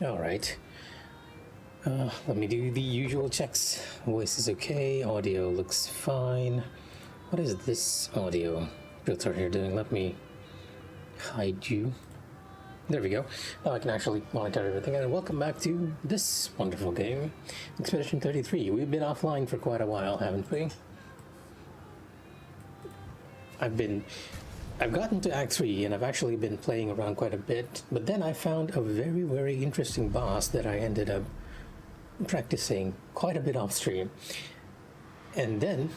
All right. Let me do the usual checks. Voice is okay. Audio looks fine. What is this audio filter here doing? Let me hide you. There we go. Now I can actually monitor everything. And welcome back to this wonderful game, Expedition 33. We've been offline for quite a while, haven't we? I've gotten to Act 3 and I've actually been playing around quite a bit, but then I found a very, very interesting boss that I ended up practicing quite a bit off stream. And then,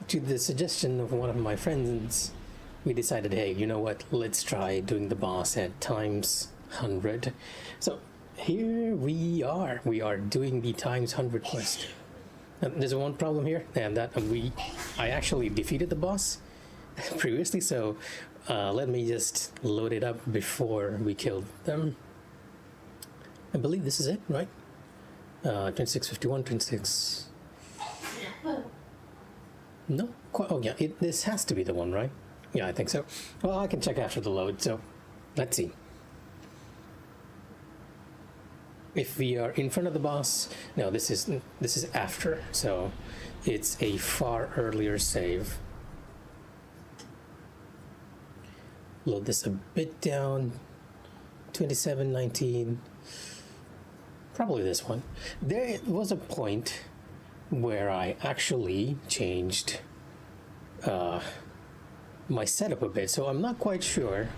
to the suggestion of one of my friends, we decided, hey, you know what, let's try doing the boss at times 100. So here we are doing the times 100 quest. There's one problem here, and that I actually defeated the boss previously, so let me just load it up before we killed them. I believe this is it, right? 2651, 26. No? Oh yeah, this has to be the one, right? Yeah, I think so. Well, I can check after the load, so let's see. If we are in front of the boss, no, this is after, so it's a far earlier save. Load this a bit down. 2719. Probably this one. There was a point where I actually changed my setup a bit, so I'm not quite sure.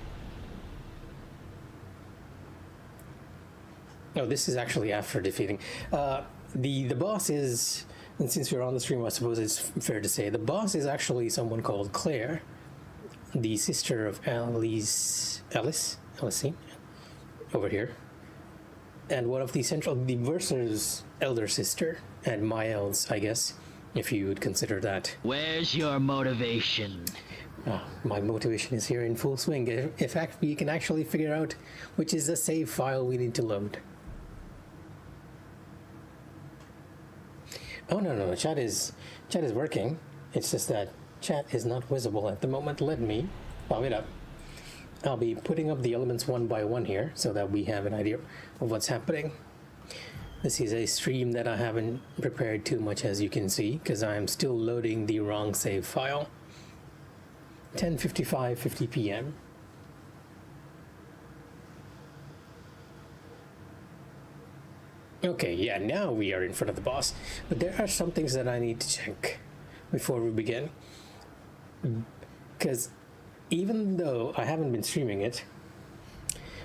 No, this is actually after defeating. The boss is, and since we're on the stream, I suppose it's fair to say, the boss is actually someone called Claire, the sister of Alice over here, and one of the Verser's elder sister, and Mael's, I guess, if you would consider that. Where's your motivation? My motivation is here in full swing. In fact, we can actually figure out which is the save file we need to load. Oh no, chat is working. It's just that chat is not visible at the moment. Let me pop it up. I'll be putting up the elements one by one here so that we have an idea of what's happening. This is a stream that I haven't prepared too much, as you can see, because I'm still loading the wrong save file. 10:50 p.m. Okay, yeah, now we are in front of the boss, but there are some things that I need to check before we begin, because even though I haven't been streaming it,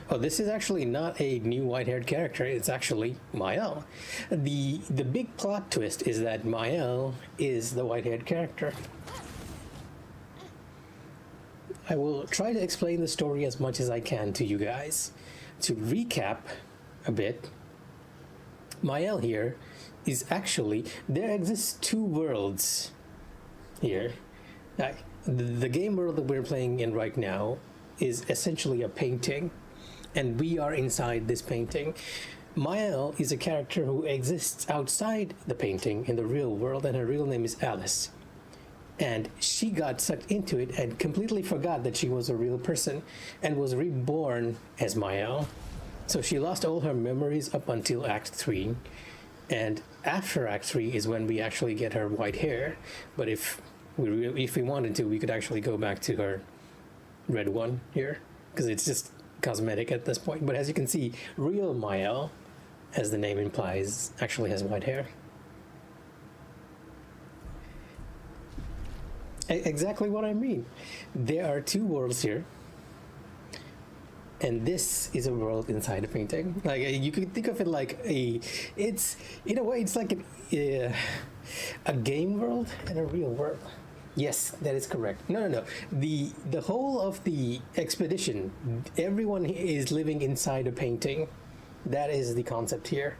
this is actually not a new white-haired character. It's actually Mael. The big plot twist is that Mael is the white-haired character. I will try to explain the story as much as I can to you guys. To recap a bit, Mael here is actually, there exists two worlds here. The game world that we're playing in right now is essentially a painting, and we are inside this painting. Mael is a character who exists outside the painting in the real world, and her real name is Alice. And she got sucked into it and completely forgot that she was a real person and was reborn as Mael. So she lost all her memories up until Act 3. And after Act 3 is when we actually get her white hair. But if we wanted to, we could actually go back to her red one here, because it's just cosmetic at this point. But as you can see, real Mael, as the name implies, actually has white hair. Exactly what I mean. There are two worlds here, and this is a world inside a painting. Like, you could think of it like it's in a way it's like a game world and a real world. Yes, that is correct. No. The whole of the expedition, everyone is living inside a painting. That is the concept here.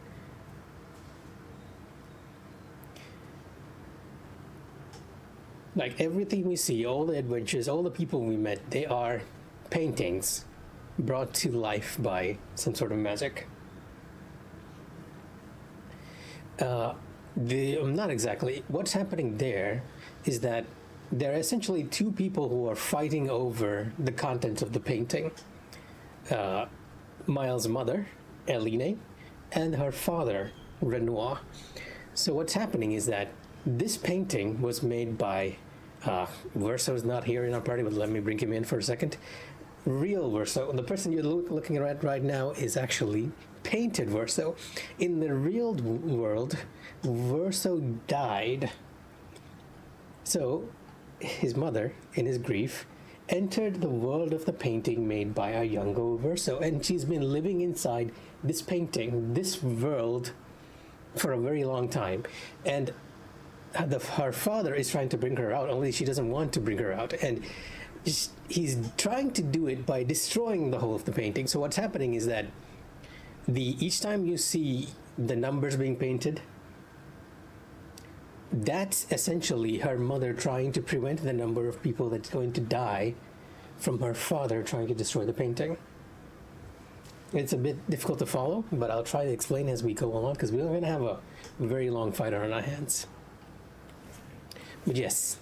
Like, everything we see, all the adventures, all the people we met, they are paintings brought to life by some sort of magic. Not exactly. What's happening there is that there are essentially two people who are fighting over the contents of the painting. Miles' mother, Eline, and her father, Renoir. So what's happening is that this painting was made by Verso's not here in our party, but let me bring him in for a second. Real Verso, the person you're looking at right now, is actually painted Verso. In the real world, Verso died. So his mother, in his grief, entered the world of the painting made by a younger Verso, and she's been living inside this painting, this world, for a very long time. And her father is trying to bring her out, only she doesn't want to bring her out. And he's trying to do it by destroying the whole of the painting. So what's happening is that each time you see the numbers being painted, that's essentially her mother trying to prevent the number of people that's going to die from her father trying to destroy the painting. It's a bit difficult to follow, but I'll try to explain as we go along, because we're going to have a very long fight on our hands. But yes.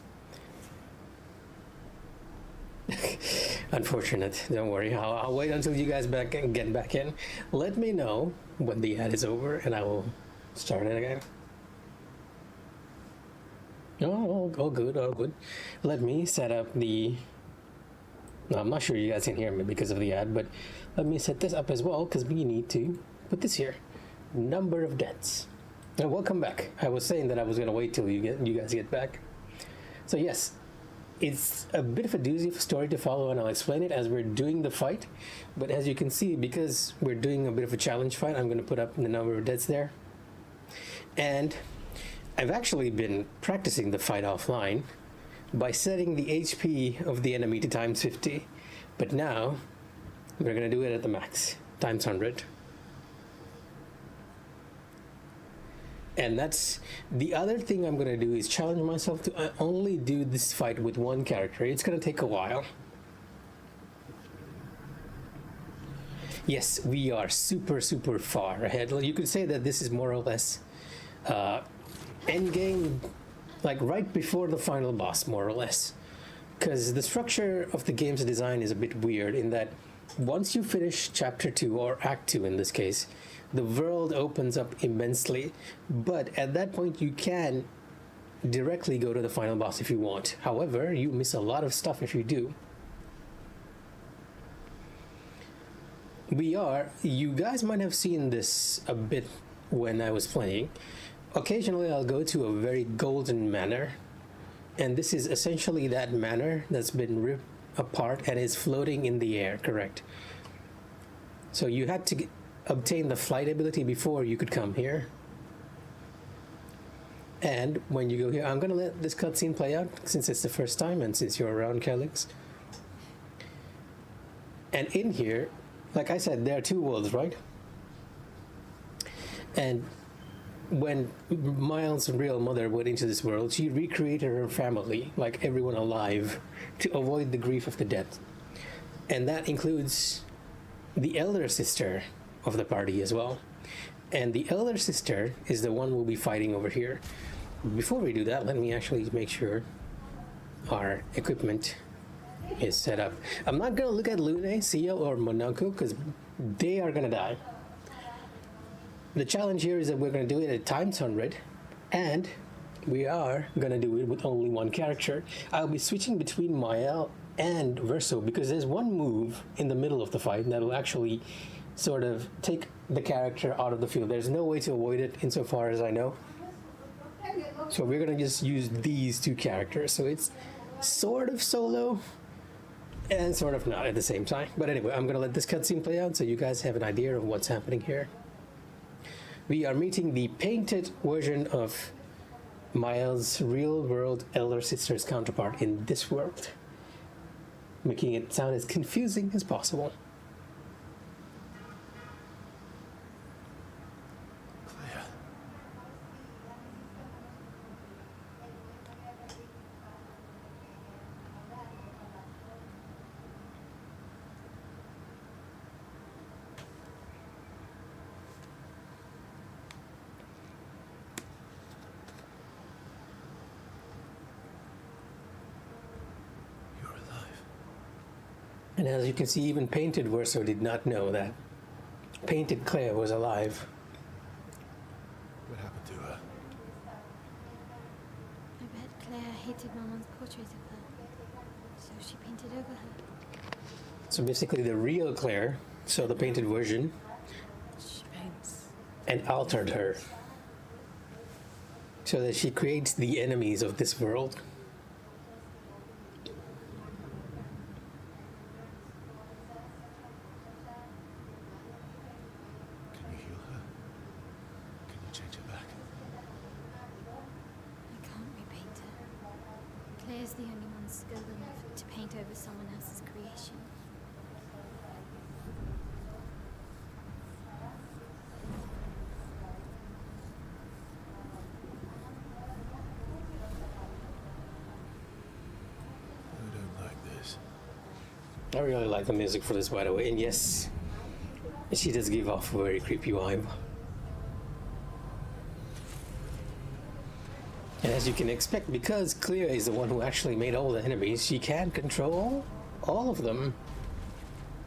Unfortunate. Don't worry. I'll wait until you guys get back in. Let me know when the ad is over, and I will start it again. Oh, all good, all good. Let me set up the... No, I'm not sure you guys can hear me because of the ad, but let me set this up as well, because we need to put this here. Number of deaths. And welcome back. I was saying that I was going to wait till you guys get back. So yes, it's a bit of a doozy of a story to follow, and I'll explain it as we're doing the fight. But as you can see, because we're doing a bit of a challenge fight, I'm going to put up the number of deaths there. And I've actually been practicing the fight offline by setting the HP of the enemy to times 50. But now, we're going to do it at the max, times 100. And that's the other thing I'm going to do, is challenge myself to only do this fight with one character. It's going to take a while. Yes, we are super far ahead. You could say that this is more or less end game, like right before the final boss, more or less. Because the structure of the game's design is a bit weird in that once you finish chapter 2, or act 2 in this case, the world opens up immensely, but at that point you can directly go to the final boss if you want. However, you miss a lot of stuff if you do. You guys might have seen this a bit when I was playing. Occasionally I'll go to a very golden manor, and this is essentially that manor that's been ripped apart and is floating in the air, correct? So you had to obtain the flight ability before you could come here. And when you go here, I'm gonna let this cutscene play out since it's the first time and since you're around Calyx. And in here, like I said, there are two worlds, right? And when Miles' real mother went into this world, she recreated her family, like everyone alive, to avoid the grief of the dead. And that includes the elder sister of the party as well. And the elder sister is the one we'll be fighting over here. Before we do that, let me actually make sure our equipment is set up. I'm not gonna look at Lune, Sia, or Monaco, because they are gonna die. The challenge here is that we're going to do it at times 100, and we are going to do it with only one character. I'll be switching between Mael and Verso, because there's one move in the middle of the fight that will actually sort of take the character out of the field. There's no way to avoid it insofar as I know. So we're going to just use these two characters. So it's sort of solo and sort of not at the same time. But anyway, I'm going to let this cutscene play out so you guys have an idea of what's happening here. We are meeting the painted version of Miles' real-world elder sister's counterpart in this world, making it sound as confusing as possible. Claire. And as you can see, even painted Verso did not know that painted Claire was alive. Claire hated Maman's portrait of her, so she painted over her. So basically the real Claire, so the painted version, She paints. and altered her. So that she creates the enemies of this world. Can you heal her? Can you change her back? I can't repaint her. Claire's the only one skilled enough to paint over someone else's creation. I don't like this. I really like the music for this, by the way, and yes, she does give off a very creepy vibe. And as you can expect, because Clea is the one who actually made all the enemies, she can control all of them.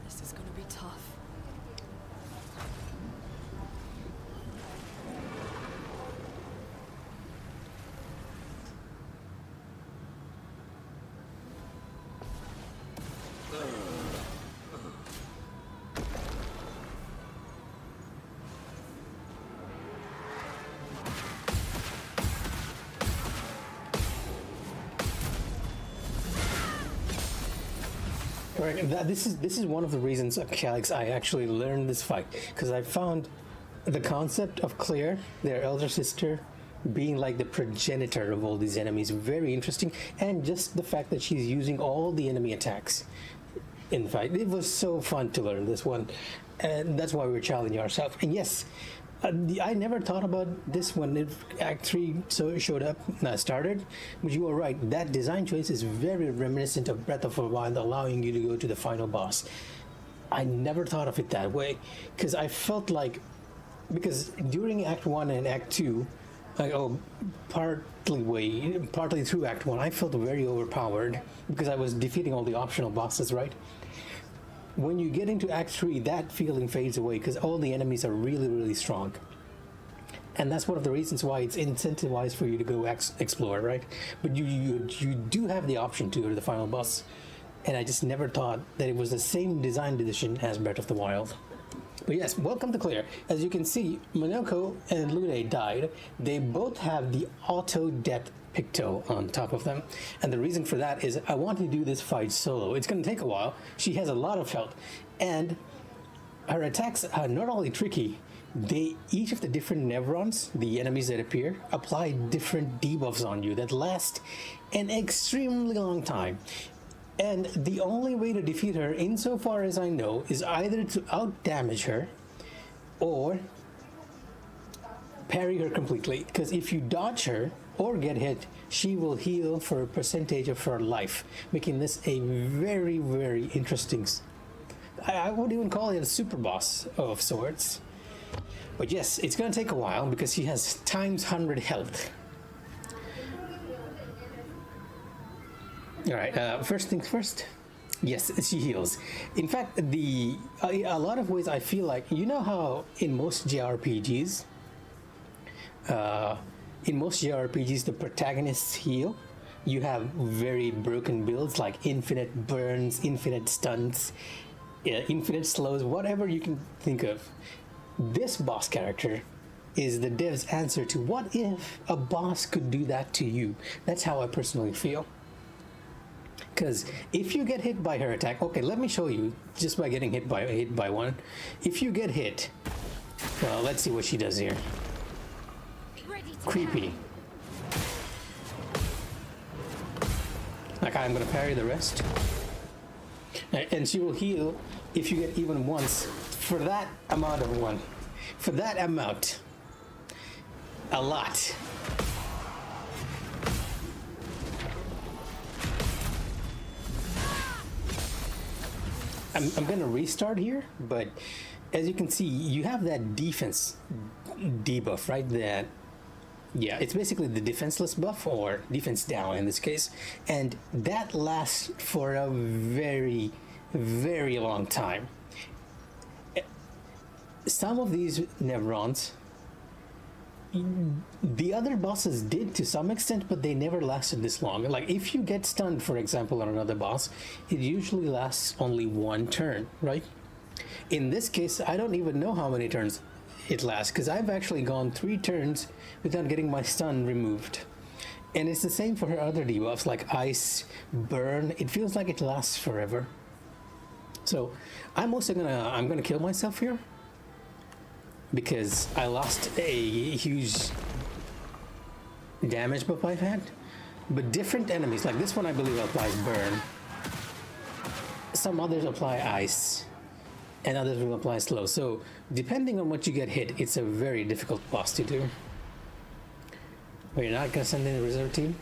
This is gonna be tough. Right, this is one of the reasons, Calix, I actually learned this fight, because I found the concept of Claire, their elder sister, being like the progenitor of all these enemies very interesting, and just the fact that she's using all the enemy attacks in the fight. It was so fun to learn this one, and that's why we're challenging ourselves. And yes, I never thought about this when Act 3 showed up, started, but you are right. That design choice is very reminiscent of Breath of the Wild, allowing you to go to the final boss. I never thought of it that way, because I felt like, because during Act 1 and Act 2, partly through Act 1, I felt very overpowered, because I was defeating all the optional bosses, right? When you get into Act 3, that feeling fades away because all the enemies are really, really strong. And that's one of the reasons why it's incentivized for you to go explore, right? But you do have the option to go to the final boss. And I just never thought that it was the same design decision as Breath of the Wild. But yes, welcome to Claire. As you can see, Monoko and Lune died. They both have the auto death picto on top of them, and the reason for that is I want to do this fight solo. It's going to take a while. She has a lot of health, and her attacks are not only tricky, each of the different Nevrons, the enemies that appear, apply different debuffs on you that last an extremely long time. And the only way to defeat her, insofar as I know, is either to out-damage her or parry her completely. Because if you dodge her or get hit, she will heal for a percentage of her life, making this a very, very interesting... I would even call it a super boss of sorts. But yes, it's going to take a while because she has times 100 health. Alright, first things first. Yes, she heals. In fact, a lot of ways I feel like, you know how in most JRPGs, the protagonists heal? You have very broken builds like infinite burns, infinite stuns, infinite slows, whatever you can think of. This boss character is the dev's answer to what if a boss could do that to you. That's how I personally feel. Because if you get hit by her attack, okay, let me show you just by getting hit by one. If you get hit, well, let's see what she does here. Creepy. Like, I'm gonna parry the rest. And she will heal if you get even once for that amount of one. For that amount. A lot. I'm gonna restart here, but as you can see, you have that defense debuff, right? Yeah, it's basically the defenseless buff, or defense down in this case, and that lasts for a very, very long time. Some of these Nevrons, the other bosses did to some extent, but they never lasted this long. Like if you get stunned, for example, on another boss, it usually lasts only one turn, right? In this case, I don't even know how many turns it lasts, because I've actually gone 3 turns without getting my stun removed. And it's the same for her other debuffs, like ice, burn. It feels like it lasts forever. So I'm gonna kill myself here, because I lost a huge damage buff I've had. But different enemies, like this one I believe applies burn. Some others apply ice, and others will apply slow. So depending on what you get hit, it's a very difficult boss to do. We're not gonna send in a reserve team.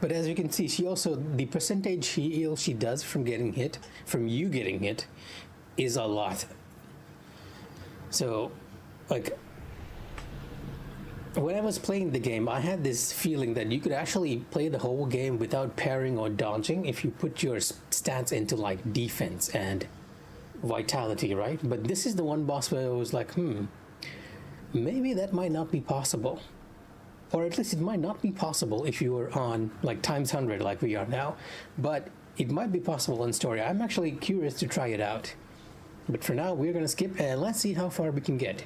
But as you can see, she also, the percentage heal she does from getting hit, from you getting hit, is a lot. So, like, when I was playing the game, I had this feeling that you could actually play the whole game without parrying or dodging if you put your stats into, like, defense and vitality, right? But this is the one boss where I was like, maybe that might not be possible. Or at least it might not be possible if you were on like times 100 like we are now, but it might be possible in story. I'm actually curious to try it out. But for now, we're gonna skip and let's see how far we can get.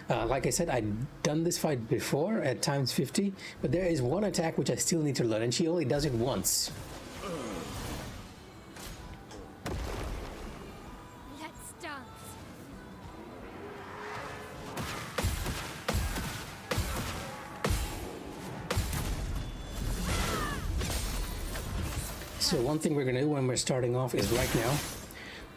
Like I said, I've done this fight before at times 50, but there is one attack which I still need to learn, and she only does it once. Let's dance. So one thing we're gonna do when we're starting off is right now,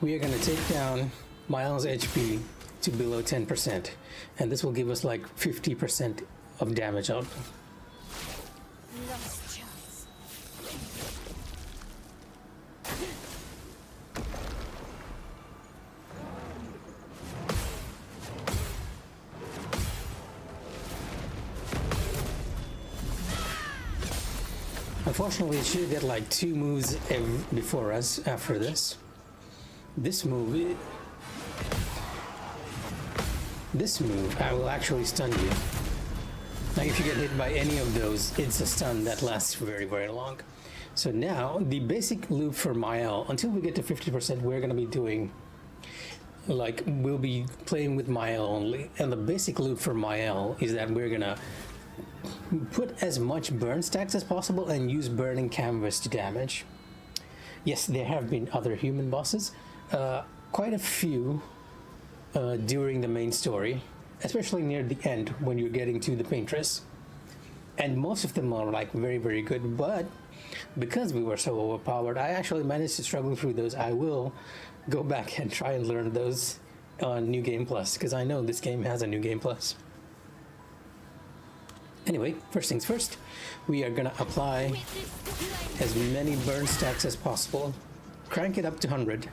we are gonna take down Miles' HP to below 10%, and this will give us like 50% of damage out. Last chance. Unfortunately, it should get like 2 moves before us after this. This move, I will actually stun you. Like if you get hit by any of those, it's a stun that lasts very, very long. So now, the basic loop for Mael, until we get to 50%, we're going to be doing, like, we'll be playing with Mael only. And the basic loop for Mael is that we're going to put as much burn stacks as possible and use burning canvas to damage. Yes, there have been other human bosses, quite a few during the main story, especially near the end when you're getting to the paintress. And most of them are like very, very good, but because we were so overpowered, I actually managed to struggle through those. I will go back and try and learn those on New Game Plus, because I know this game has a New Game Plus. Anyway, first things first, we are gonna apply as many burn stacks as possible, crank it up to 100,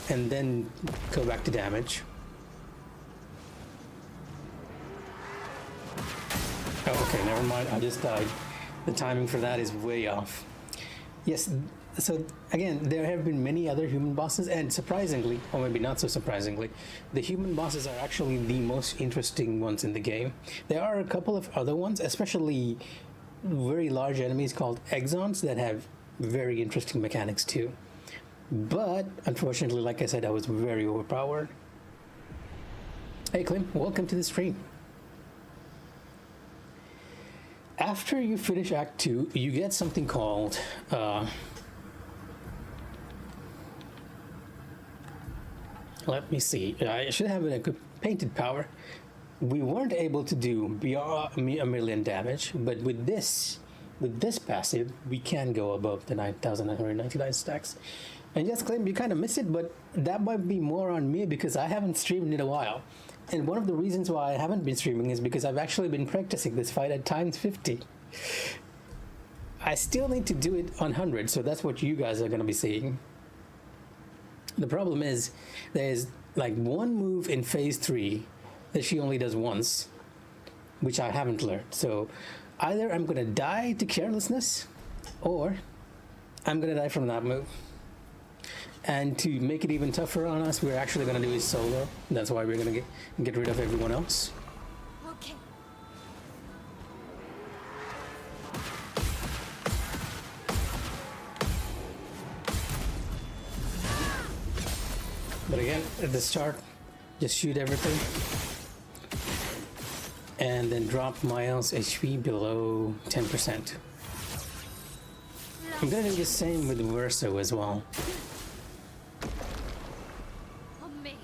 and then go back to damage. Oh, okay, never mind, I just died. The timing for that is way off. Yes, so again, there have been many other human bosses, and surprisingly, or maybe not so surprisingly, the human bosses are actually the most interesting ones in the game. There are a couple of other ones, especially very large enemies called exons that have very interesting mechanics too. But unfortunately, like I said, I was very overpowered. Hey Clem, welcome to the stream. After you finish Act 2, you get something called let me see. I should have a good painted power. We weren't able to do beyond a million damage, but with this passive, we can go above the 9,999 stacks. And yes, Claim, you kind of miss it, but that might be more on me because I haven't streamed in a while. And one of the reasons why I haven't been streaming is because I've actually been practicing this fight at times 50. I still need to do it on 100, so that's what you guys are going to be seeing. The problem is, there's like one move in phase 3 that she only does once, which I haven't learned. So either I'm gonna die to carelessness, or I'm gonna die from that move. And to make it even tougher on us, we're actually going to do it solo. That's why we're going to get rid of everyone else. Okay. But again, at the start, just shoot everything. And then drop Miles' HP below 10%. I'm going to do the same with Verso as well. On me.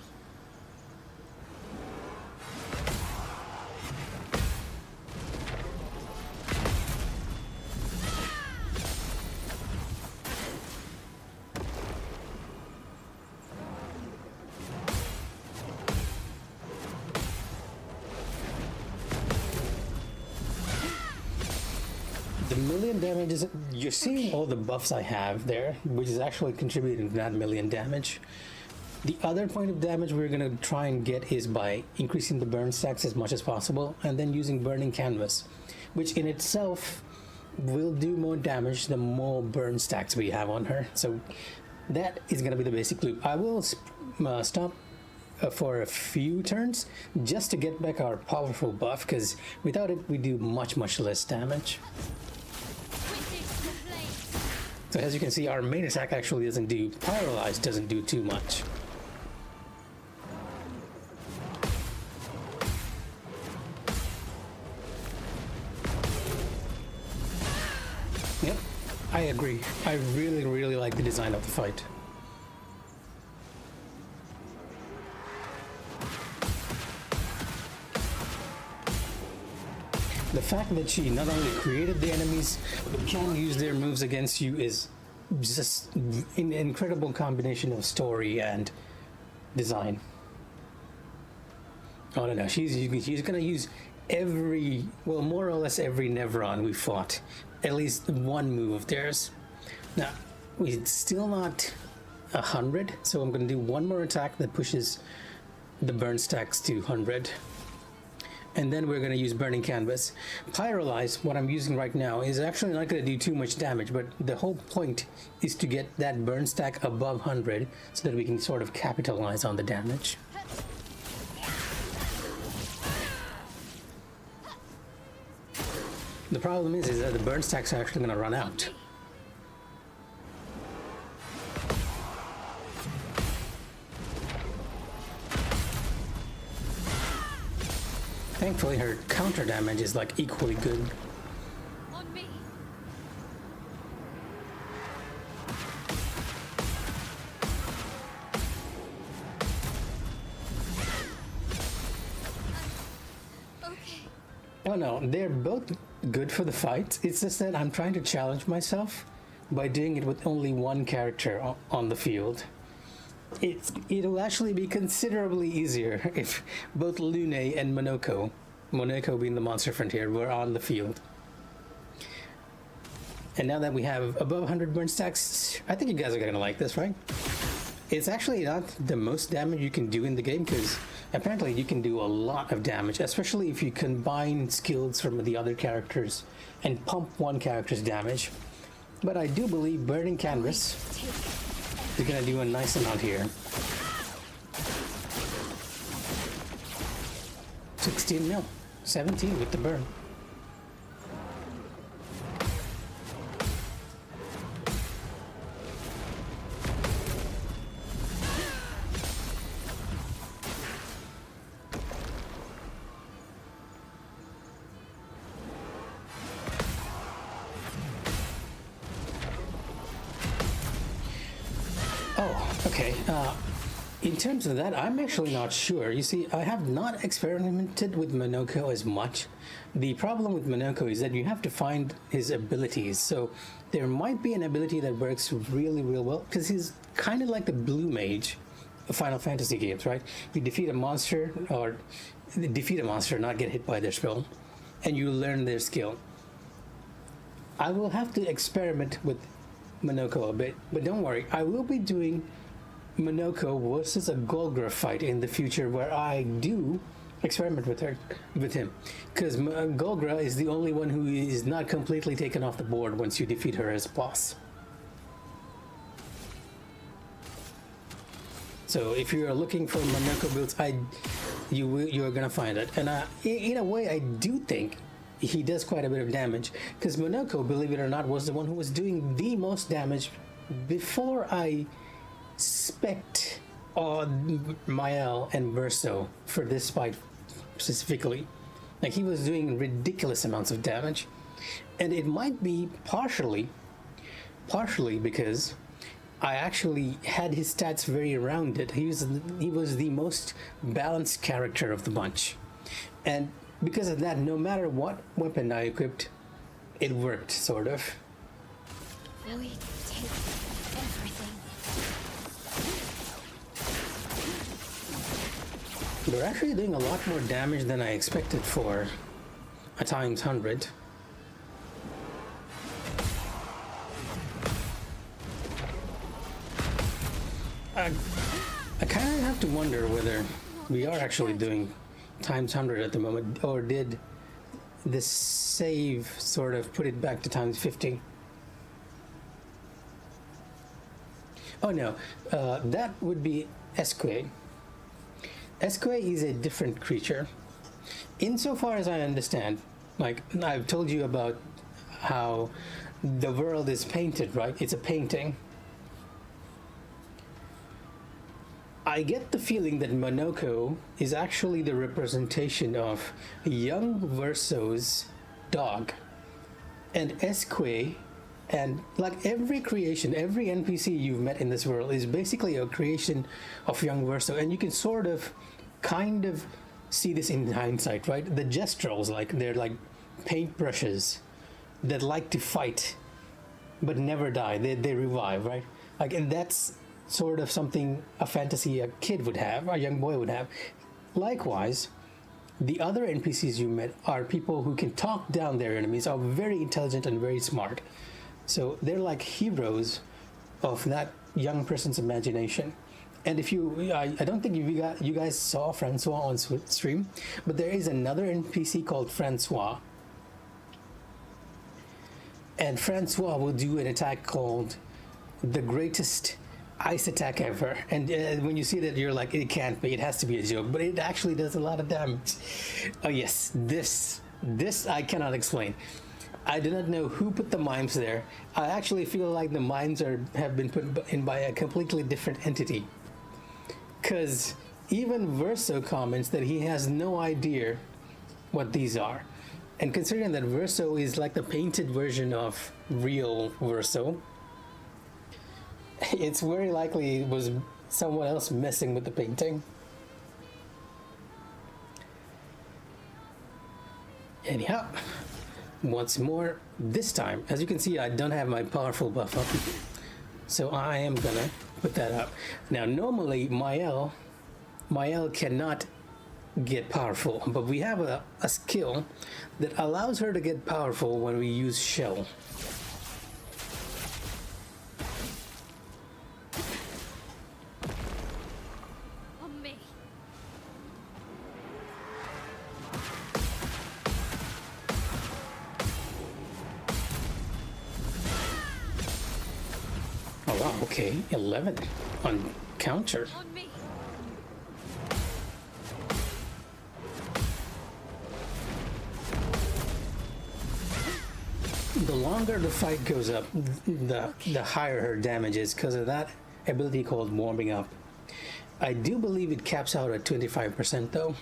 The million damage is, you're seeing all the buffs I have there, which is actually contributing to that million damage. The other point of damage we're going to try and get is by increasing the burn stacks as much as possible, and then using burning canvas, which in itself will do more damage the more burn stacks we have on her. So that is going to be the basic loop. I will stop for a few turns just to get back our powerful buff, because without it we do much less damage. So as you can see, our main attack actually doesn't do, Paralyze doesn't do too much. Yep, I agree. I really like the design of the fight. The fact that she not only created the enemies, but can use their moves against you is just an incredible combination of story and design. Oh no, she's gonna use every, well, more or less every Nevron we fought, at least one move of theirs. Now, we're still not 100, so I'm gonna do one more attack that pushes the burn stacks to 100. And then we're going to use Burning Canvas. Pyrolyze, what I'm using right now, is actually not going to do too much damage, but the whole point is to get that burn stack above 100 so that we can sort of capitalize on the damage. The problem is that the burn stacks are actually going to run out. Thankfully, her counter damage is like equally good. On me. Okay. Oh no, they're both good for the fight. It's just that I'm trying to challenge myself by doing it with only one character on the field. It'll actually be considerably easier if both Lune and Monoko being the monster frontier, were on the field. And now that we have above 100 burn stacks, I think you guys are gonna like this, right? It's actually not the most damage you can do in the game, because apparently you can do a lot of damage, especially if you combine skills from the other characters and pump one character's damage. But I do believe Burning Canvas is gonna do a nice amount here. 16 mil, 17 with the burn. Oh, okay. In terms of that, I'm actually not sure. You see, I have not experimented with Monoko as much. The problem with Monoko is that you have to find his abilities. So there might be an ability that works really well, because he's kind of like the blue mage of Final Fantasy games, right? You defeat a monster, not get hit by their spell, and you learn their skill. I will have to experiment with Monoko a bit, but don't worry, I will be doing Monoko versus a Golgra fight in the future, where I do experiment with him, because Golgra is the only one who is not completely taken off the board once you defeat her as boss. So if you're looking for Manoko builds, you're gonna find it. And in a way, I do think he does quite a bit of damage, because Manoko, believe it or not, was the one who was doing the most damage before I spec'd on Mael and Verso for this fight specifically. Like, he was doing ridiculous amounts of damage, and it might be partially because I actually had his stats very rounded. He was the most balanced character of the bunch, and because of that, no matter what weapon I equipped, it worked, sort of. We take everything. They're actually doing a lot more damage than I expected for a x100. I kind of have to wonder whether we are actually doing x100 at the moment, or did this save sort of put it back to x50? Oh no, that would be Esque. Esque is a different creature. Insofar as I understand, like, I've told you about how the world is painted, right? It's a painting. I get the feeling that Manoko is actually the representation of young Verso's dog, and Esque, and like every creation, every NPC you've met in this world is basically a creation of young Verso, and you can sort of, kind of see this in hindsight, right? The Gestrels, like, they're like paintbrushes that like to fight but never die. They revive, right? Like, and that's sort of something a fantasy a kid would have, a young boy would have. Likewise, the other NPCs you met are people who can talk down their enemies, are very intelligent and very smart. So they're like heroes of that young person's imagination. And if I don't think you guys saw Francois on stream, but there is another NPC called Francois. And Francois will do an attack called the greatest ice attack ever. And when you see that, you're like, it can't be, it has to be a joke. But it actually does a lot of damage. Oh yes, this I cannot explain. I do not know who put the mimes there. I actually feel like the mimes have been put in by a completely different entity. Because even Verso comments that he has no idea what these are. And considering that Verso is like the painted version of real Verso, it's very likely it was someone else messing with the painting. Anyhow, once more, this time, as you can see, I don't have my powerful buff up, so I am gonna put that up. Now, normally, Mael cannot get powerful, but we have a skill that allows her to get powerful when we use Shell. On me. Oh wow, okay, 11 on counter. On me. The longer the fight goes up, the higher her damage is, because of that ability called warming up. I do believe it caps out at 25% though.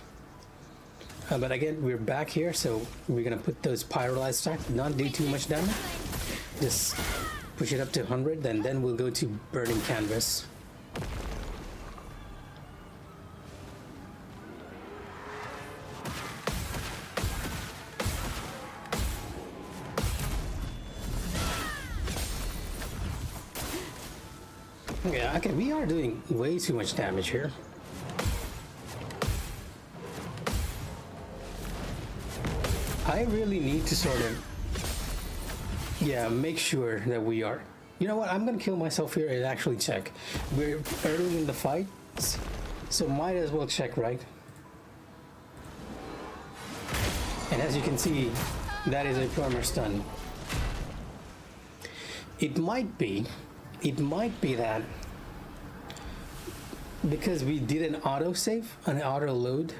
But again, we're back here, so we're gonna put those pyrolyzed stacks, not do too much damage. Just push it up to 100, and then we'll go to burning canvas. Yeah, okay, we are doing way too much damage here. I really need to sort of, yeah, make sure that we are. You know what, I'm gonna kill myself here and actually check. We're early in the fight, so might as well check, right? And as you can see, that is a perma stun. It might be that because we did an auto save, an auto load,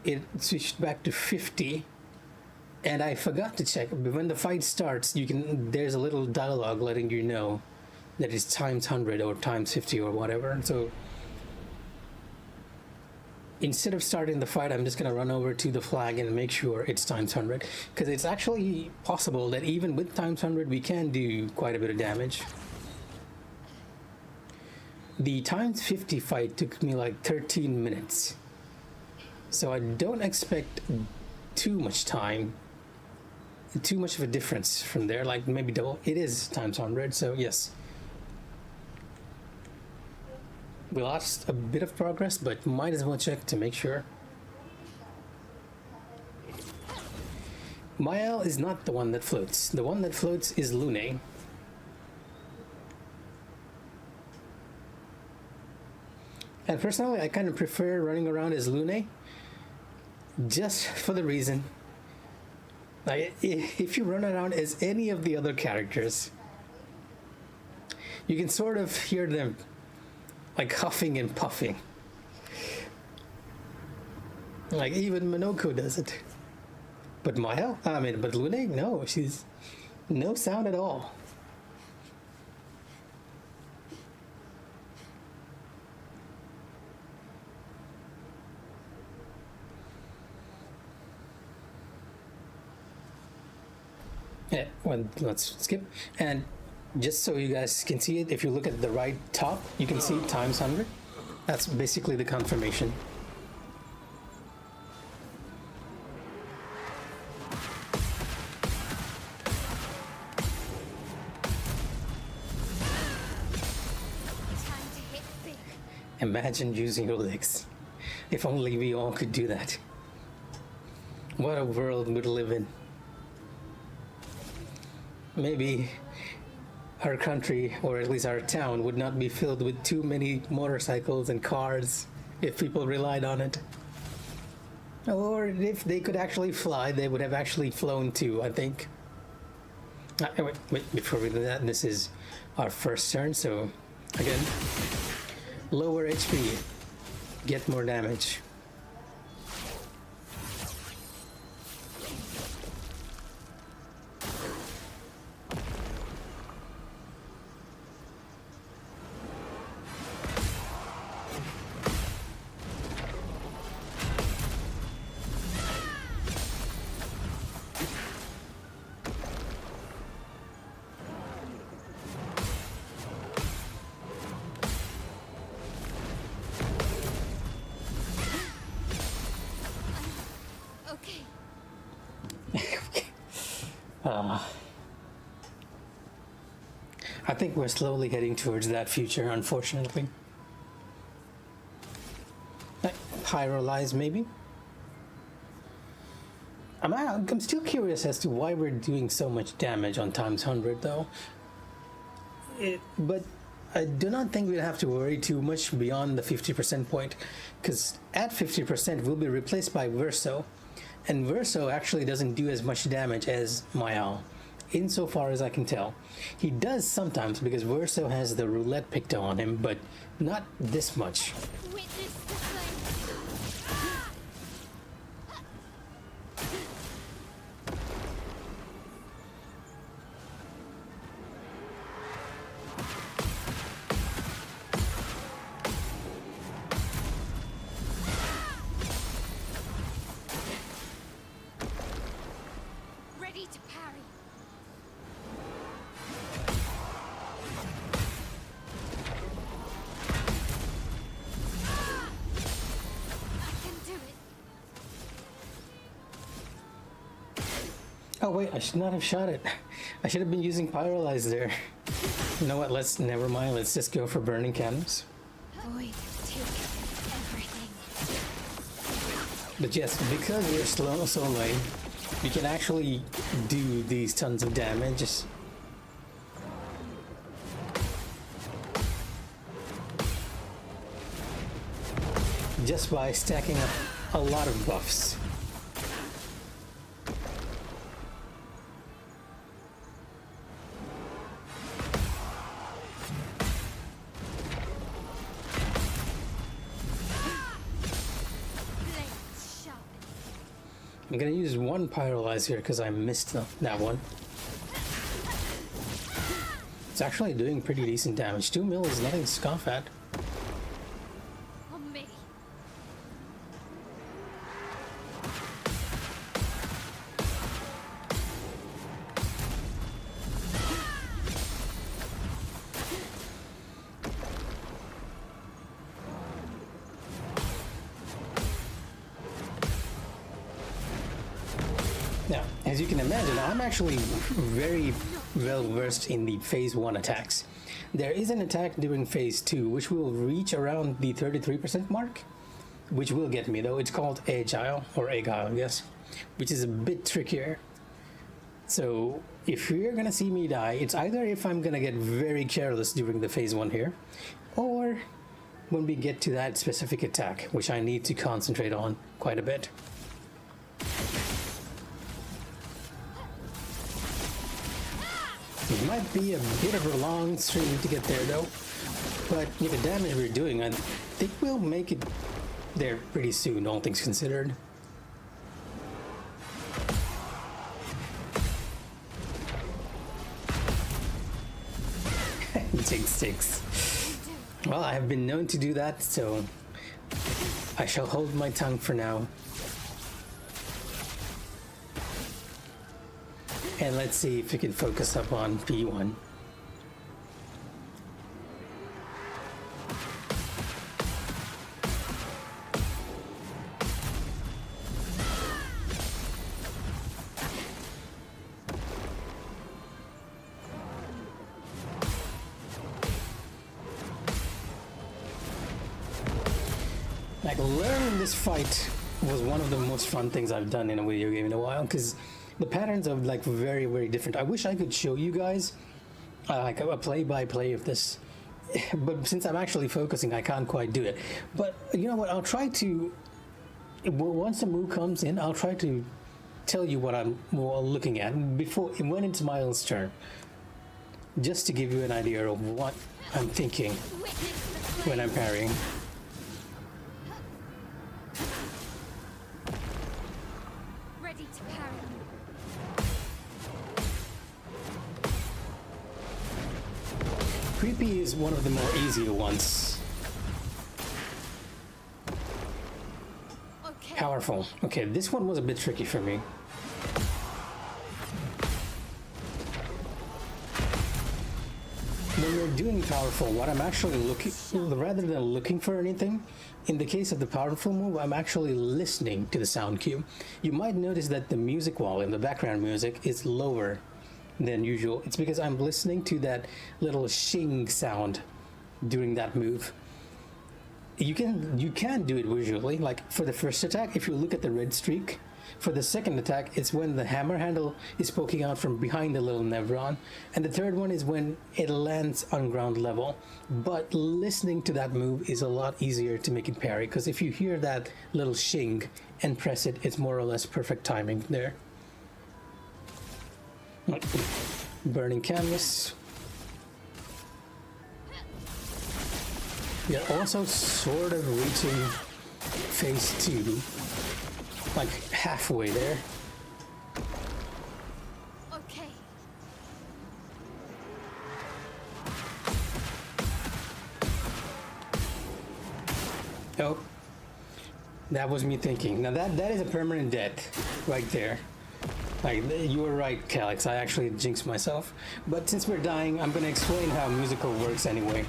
it switched back to 50. And I forgot to check, but when the fight starts, there's a little dialogue letting you know that it's times 100 or times 50 or whatever. So instead of starting the fight, I'm just going to run over to the flag and make sure it's times 100, because it's actually possible that even with times 100 we can do quite a bit of damage. The times 50 fight took me like 13 minutes, so I don't expect too much time, too much of a difference from there, like maybe double. It is times 100, so yes. We lost a bit of progress, but might as well check to make sure. Mael is not the one that floats. The one that floats is Lune. And personally, I kind of prefer running around as Lune, just for the reason, like, if you run around as any of the other characters, you can sort of hear them like huffing and puffing. Like even Minoko does it. But but Lune, no, she's no sound at all. Yeah, well, let's skip. And just so you guys can see it, if you look at the right top, you can see times 100. That's basically the confirmation. Time to hit big. Imagine using your legs. If only we all could do that. What a world we'd live in. Maybe our country, or at least our town, would not be filled with too many motorcycles and cars if people relied on it. Or if they could actually fly, they would have actually flown too, I think. Wait, before we do that, this is our first turn, so again, lower HP, get more damage. I think we're slowly heading towards that future, unfortunately. Pyrolyze, maybe? I'm still curious as to why we're doing so much damage on times 100, though. But I do not think we'll have to worry too much beyond the 50% point, because at 50% we'll be replaced by Verso, and Verso actually doesn't do as much damage as Mael, insofar as I can tell. He does sometimes, because Verso has the roulette picto on him, but not this much. Witness the flame. Ready to parry. I can do it. Oh wait, I should not have shot it. I should have been using Pyrolyze there. You know what, never mind, let's just go for Burning Candles. Void, take everything. But yes, because we're soloing, we can actually do these tons of damage. Just by stacking up a lot of buffs. I'm gonna use one pyrolyze here because I missed that one. It's actually doing pretty decent damage. 2 mil is nothing to scoff at. On me. Now, as you can imagine, I'm actually very well versed in the phase 1 attacks. There is an attack during phase 2 which will reach around the 33% mark, which will get me though. It's called Agile, or Agile, I guess, which is a bit trickier. So if you're gonna see me die, it's either if I'm gonna get very careless during the phase 1 here, or when we get to that specific attack, which I need to concentrate on quite a bit. It might be a bit of a long stream to get there though, but with the damage we're doing, I think we'll make it there pretty soon, all things considered. Jinx. Well, I have been known to do that, so I shall hold my tongue for now. And let's see if we can focus up on P1. Like, learning this fight was one of the most fun things I've done in a video game in a while, because the patterns are like very, very different. I wish I could show you guys like a play-by-play of this, but since I'm actually focusing, I can't quite do it. But you know what? I'll try to, once the move comes in, I'll try to tell you what I'm looking at before, when it's Miles' turn, just to give you an idea of what I'm thinking when I'm parrying. Ready to parry. Creepy is one of the more easier ones. Okay. Powerful. Okay, this one was a bit tricky for me. When we're doing powerful, what I'm actually looking, rather than looking for anything, in the case of the powerful move, I'm actually listening to the sound cue. You might notice that the music volume, the background music, is lower than usual. It's because I'm listening to that little shing sound during that move. You can do it visually, like for the first attack, if you look at the red streak. For the second attack, it's when the hammer handle is poking out from behind the little Nevron, and the third one is when it lands on ground level. But listening to that move is a lot easier to make it parry, because if you hear that little shing and press it, it's more or less perfect timing there. Burning canvas. We are also sort of reaching phase 2, like halfway there. Okay. Oh, that was me thinking. Now that is a permanent death right there. Like, you were right, Calyx. I actually jinxed myself. But since we're dying, I'm gonna explain how musical works anyway.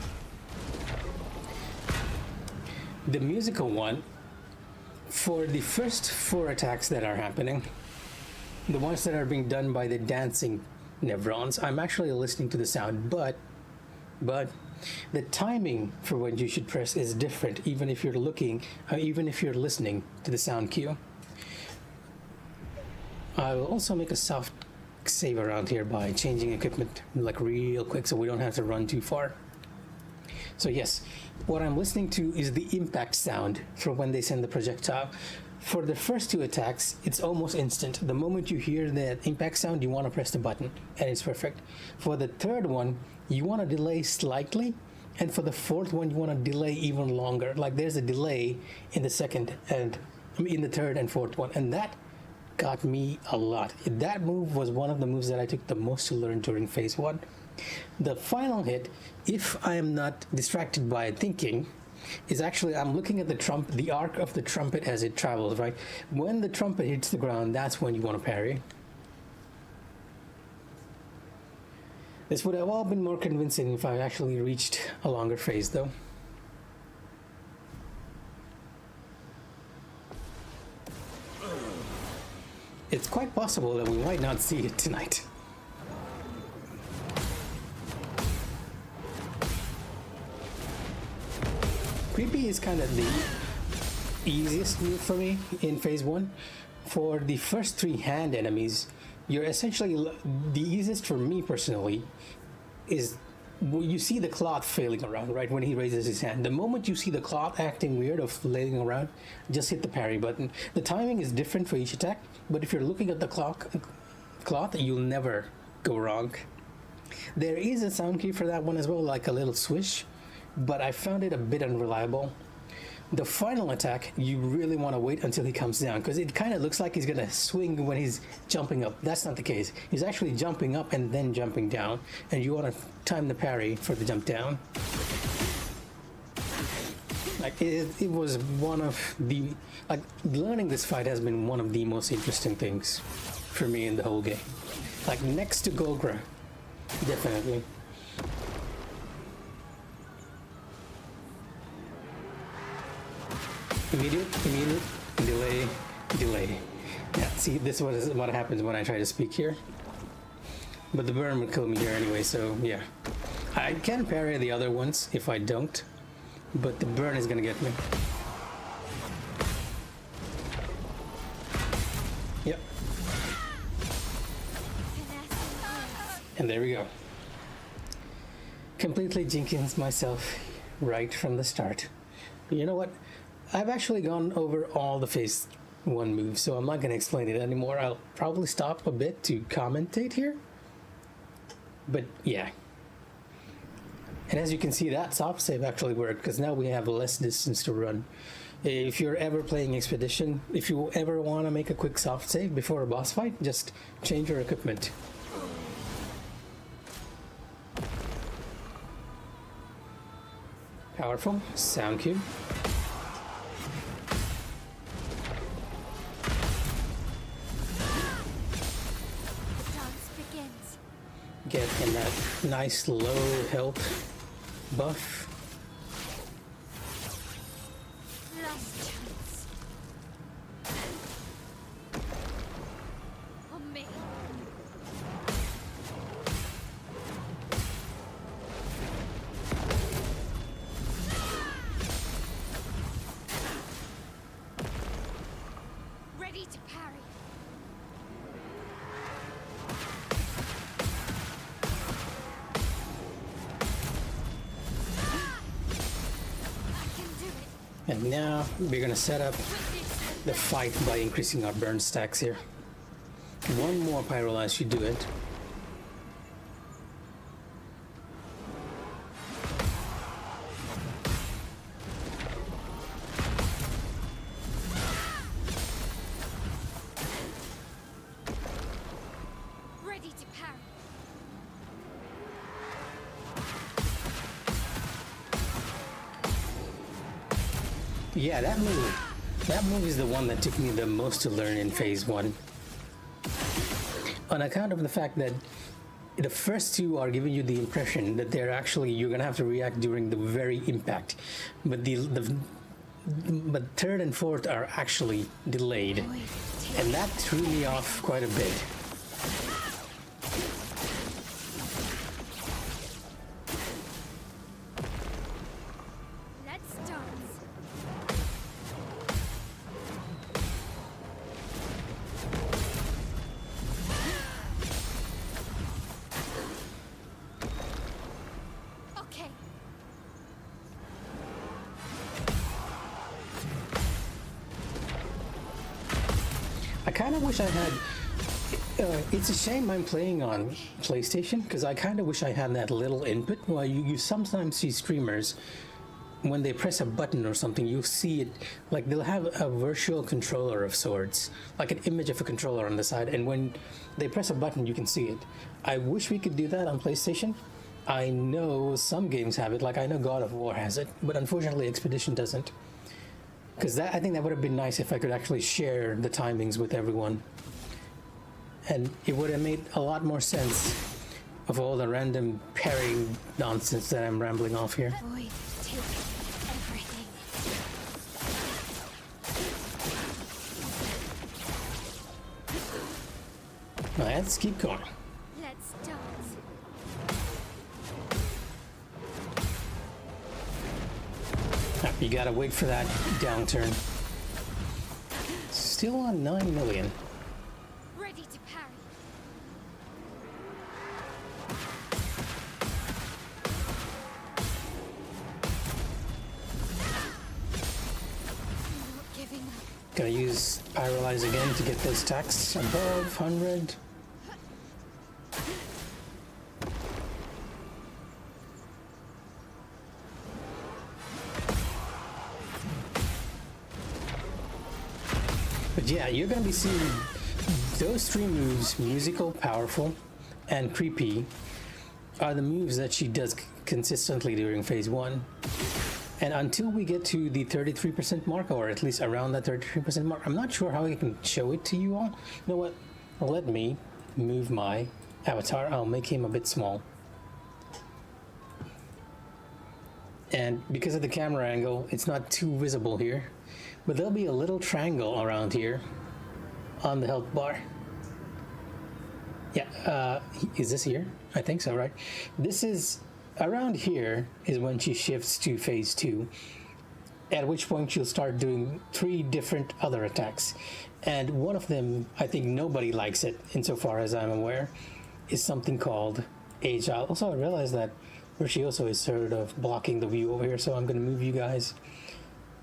The musical one, for the first 4 attacks that are happening, the ones that are being done by the dancing Nevrons, I'm actually listening to the sound, but the timing for when you should press is different, even if you're listening to the sound cue. I will also make a soft save around here by changing equipment like real quick so we don't have to run too far. So yes, what I'm listening to is the impact sound for when they send the projectile. For the first 2 attacks, it's almost instant. The moment you hear that impact sound, you want to press the button, and it's perfect. For the third one, you want to delay slightly, and for the fourth one, you want to delay even longer. Like, there's a delay in the second and in the third and fourth one, and that got me a lot. That move was one of the moves that I took the most to learn during phase 1. The final hit, if I am not distracted by thinking, is actually I'm looking at the arc of the trumpet as it travels, right? When the trumpet hits the ground, that's when you want to parry. This would have all been more convincing if I actually reached a longer phase, though. It's quite possible that we might not see it tonight. Creepy is kind of the easiest move for me in phase 1. For the first 3 hand enemies, you're essentially, the easiest for me personally is you see the cloth flailing around, right, when he raises his hand. The moment you see the cloth acting weird or flailing around, just hit the parry button. The timing is different for each attack, but if you're looking at the cloth, you'll never go wrong. There is a sound key for that one as well, like a little swish, but I found it a bit unreliable. The final attack, you really want to wait until he comes down, because it kind of looks like he's going to swing when he's jumping up. That's not the case. He's actually jumping up and then jumping down, and you want to time the parry for the jump down. Like, it was one of the... Like, learning this fight has been one of the most interesting things for me in the whole game. Like, next to Golgra, definitely. Immediate, delay. Yeah, see, this is what happens when I try to speak here. But the burn would kill me here anyway, so yeah. I can parry the other ones if I don't, but the burn is gonna get me. Yep. And there we go. Completely Jenkins myself right from the start. You know what? I've actually gone over all the phase 1 moves, so I'm not going to explain it anymore. I'll probably stop a bit to commentate here. But yeah. And as you can see, that soft save actually worked, because now we have less distance to run. If you're ever playing Expedition, if you ever want to make a quick soft save before a boss fight, just change your equipment. Powerful. Sound cube. Get in that nice low health buff. Last chance. On me. Ready to parry. And now we're gonna set up the fight by increasing our burn stacks here. One more Pyrolyze should do it. Ready to parry. Yeah, that move is the one that took me the most to learn in phase 1. On account of the fact that the first 2 are giving you the impression that they're actually, you're gonna have to react during the very impact, but but 3rd and 4th are actually delayed, and that threw me off quite a bit. Let's dance. Okay. I kind of wish I had. It's a shame I'm playing on PlayStation, because I kind of wish I had that little input. Well, you sometimes see streamers when they press a button or something, you see it, like they'll have a virtual controller of sorts, like an image of a controller on the side, and when they press a button, you can see it. I wish we could do that on PlayStation. I know some games have it, like I know God of War has it, but unfortunately Expedition doesn't. Because I think that would have been nice if I could actually share the timings with everyone. And it would have made a lot more sense of all the random parrying nonsense that I'm rambling off here. Void, take everything. Let's keep going. Let's dance. You gotta wait for that downturn. Still on 9 million. Ready to parry. Not giving up. Gonna use Pyrolyze again to get those attacks above 100. But yeah, you're gonna be seeing those three moves, musical, powerful, and creepy, are the moves that she does consistently during phase 1. And until we get to the 33% mark, or at least around that 33% mark, I'm not sure how I can show it to you all. You know what? Let me move my avatar. I'll make him a bit small. And because of the camera angle, it's not too visible here. But there'll be a little triangle around here on the health bar. Yeah, is this here? I think so, right? This is around here is when she shifts to phase 2, at which point she'll start doing 3 different other attacks. And one of them, I think nobody likes it, insofar as I'm aware, is something called Agile. Also, I realized that Virtuoso is sort of blocking the view over here, so I'm going to move you guys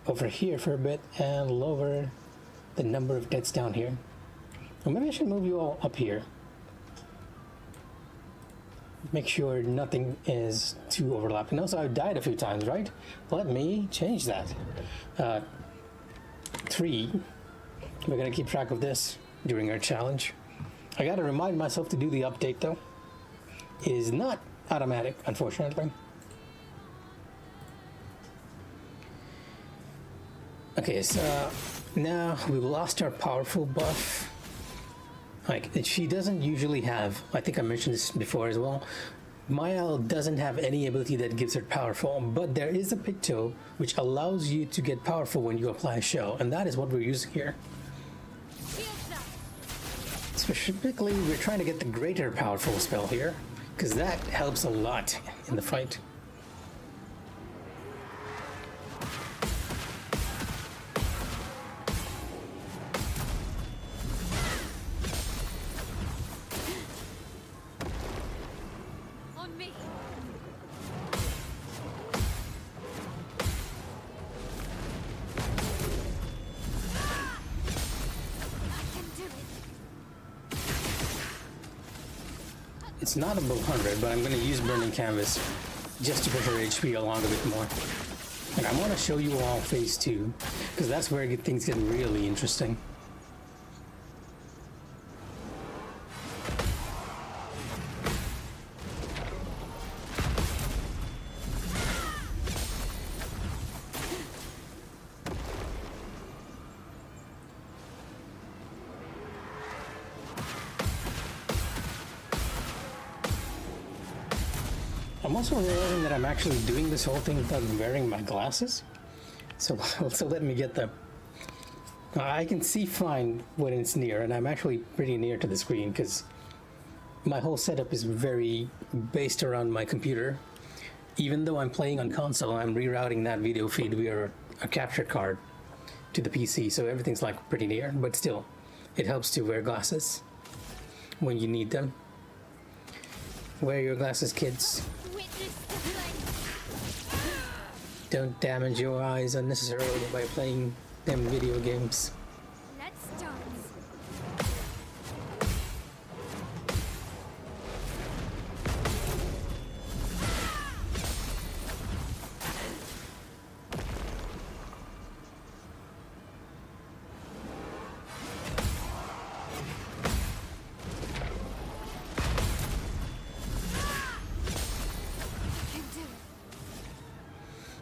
over here for a bit and lower the number of deaths down here. Or maybe I should move you all up here. Make sure nothing is too overlapping. Also, I've died a few times, right? Let me change that. 3. We're gonna keep track of this during our challenge. I gotta remind myself to do the update though. It is not automatic, unfortunately. Okay, so now we've lost our powerful buff. Like, she doesn't usually have, I think I mentioned this before as well, Mael doesn't have any ability that gives her powerful, but there is a picto which allows you to get powerful when you apply a shell, and that is what we're using here. Specifically, we're trying to get the greater powerful spell here, because that helps a lot in the fight. It's not above 100, but I'm going to use Burning Canvas just to push her HP along a bit more. And I want to show you all phase 2, because that's where things get really interesting. I'm also realizing that I'm actually doing this whole thing without wearing my glasses. So let me get them. I can see fine when it's near, and I'm actually pretty near to the screen because my whole setup is very based around my computer. Even though I'm playing on console, I'm rerouting that video feed via a capture card to the PC, so everything's like pretty near, but still, it helps to wear glasses when you need them. Wear your glasses, kids. Don't damage your eyes unnecessarily by playing them video games. Let's dance.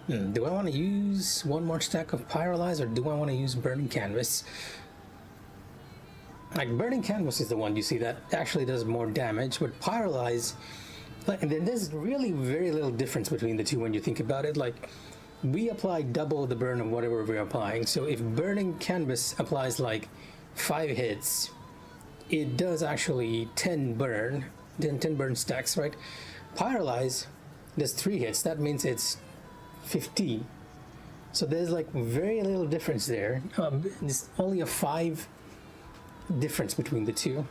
Do I want to use one more stack of Pyrolyze or do I want to use Burning Canvas? Like, Burning Canvas is the one you see that actually does more damage, but Pyrolyze, like, there's really very little difference between the two when you think about it. Like, we apply double the burn of whatever we're applying. So if Burning Canvas applies like 5 hits, it does actually 10 burn stacks, right? Pyrolyze does 3 hits. That means it's 15. So there's like very little difference there. There's only a 5 difference between the two.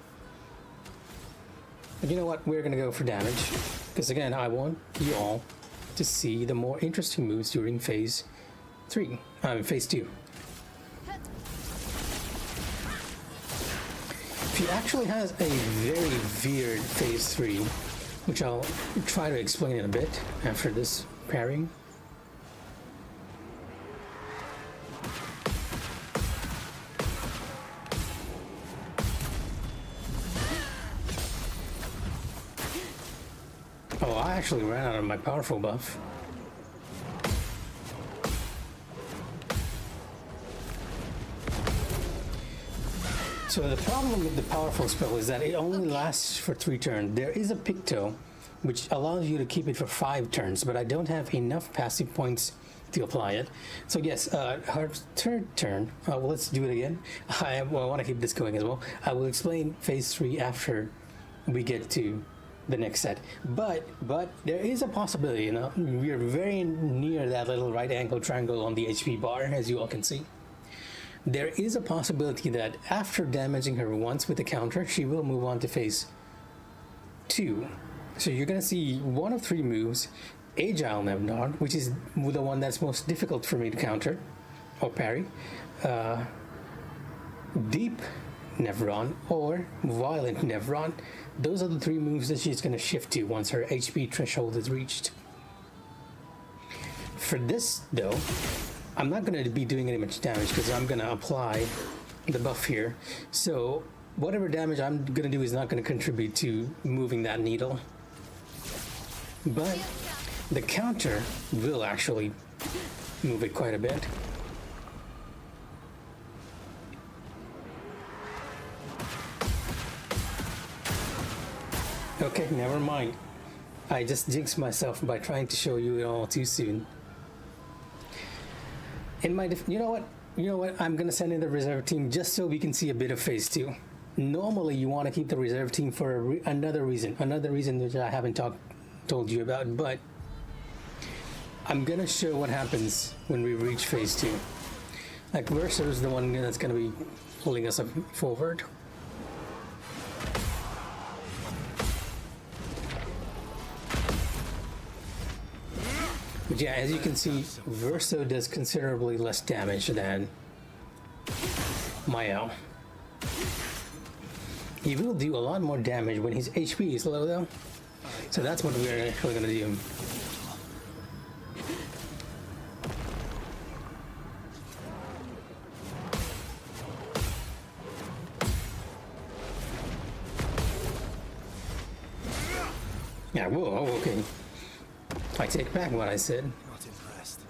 But you know what? We're gonna go for damage because again, I want you all to see the more interesting moves during phase 2. She actually has a very weird phase 3, which I'll try to explain in a bit after this pairing. Oh, I actually ran out of my powerful buff. So the problem with the powerful spell is that it only lasts for 3 turns. There is a Picto, which allows you to keep it for 5 turns, but I don't have enough passive points to apply it. So yes, her third turn, well, let's do it again. I want to keep this going as well. I will explain phase 3 after we get to the next set. But there is a possibility, you know, we're very near that little right angle triangle on the HP bar, as you all can see. There is a possibility that after damaging her once with a counter, she will move on to phase 2. So you're going to see one of 3 moves, Agile Nevnod, which is the one that's most difficult for me to counter or parry, Deep Nevron, or Violent Nevron. Those are the 3 moves that she's going to shift to once her HP threshold is reached. For this, though, I'm not going to be doing any much damage because I'm going to apply the buff here. So whatever damage I'm going to do is not going to contribute to moving that needle. But the counter will actually move it quite a bit. Okay, never mind. I just jinxed myself by trying to show you it all too soon. In my you know what? I'm gonna send in the reserve team just so we can see a bit of phase 2. Normally, you want to keep the reserve team for another reason which I haven't told you about, but I'm gonna show what happens when we reach phase 2. Like, Verso is the one that's gonna be pulling us forward. But yeah, as you can see, Verso does considerably less damage than Mael. He will do a lot more damage when his HP is low though. So that's what we're actually going to do. Yeah, whoa, okay. I take back what I said. Not impressed.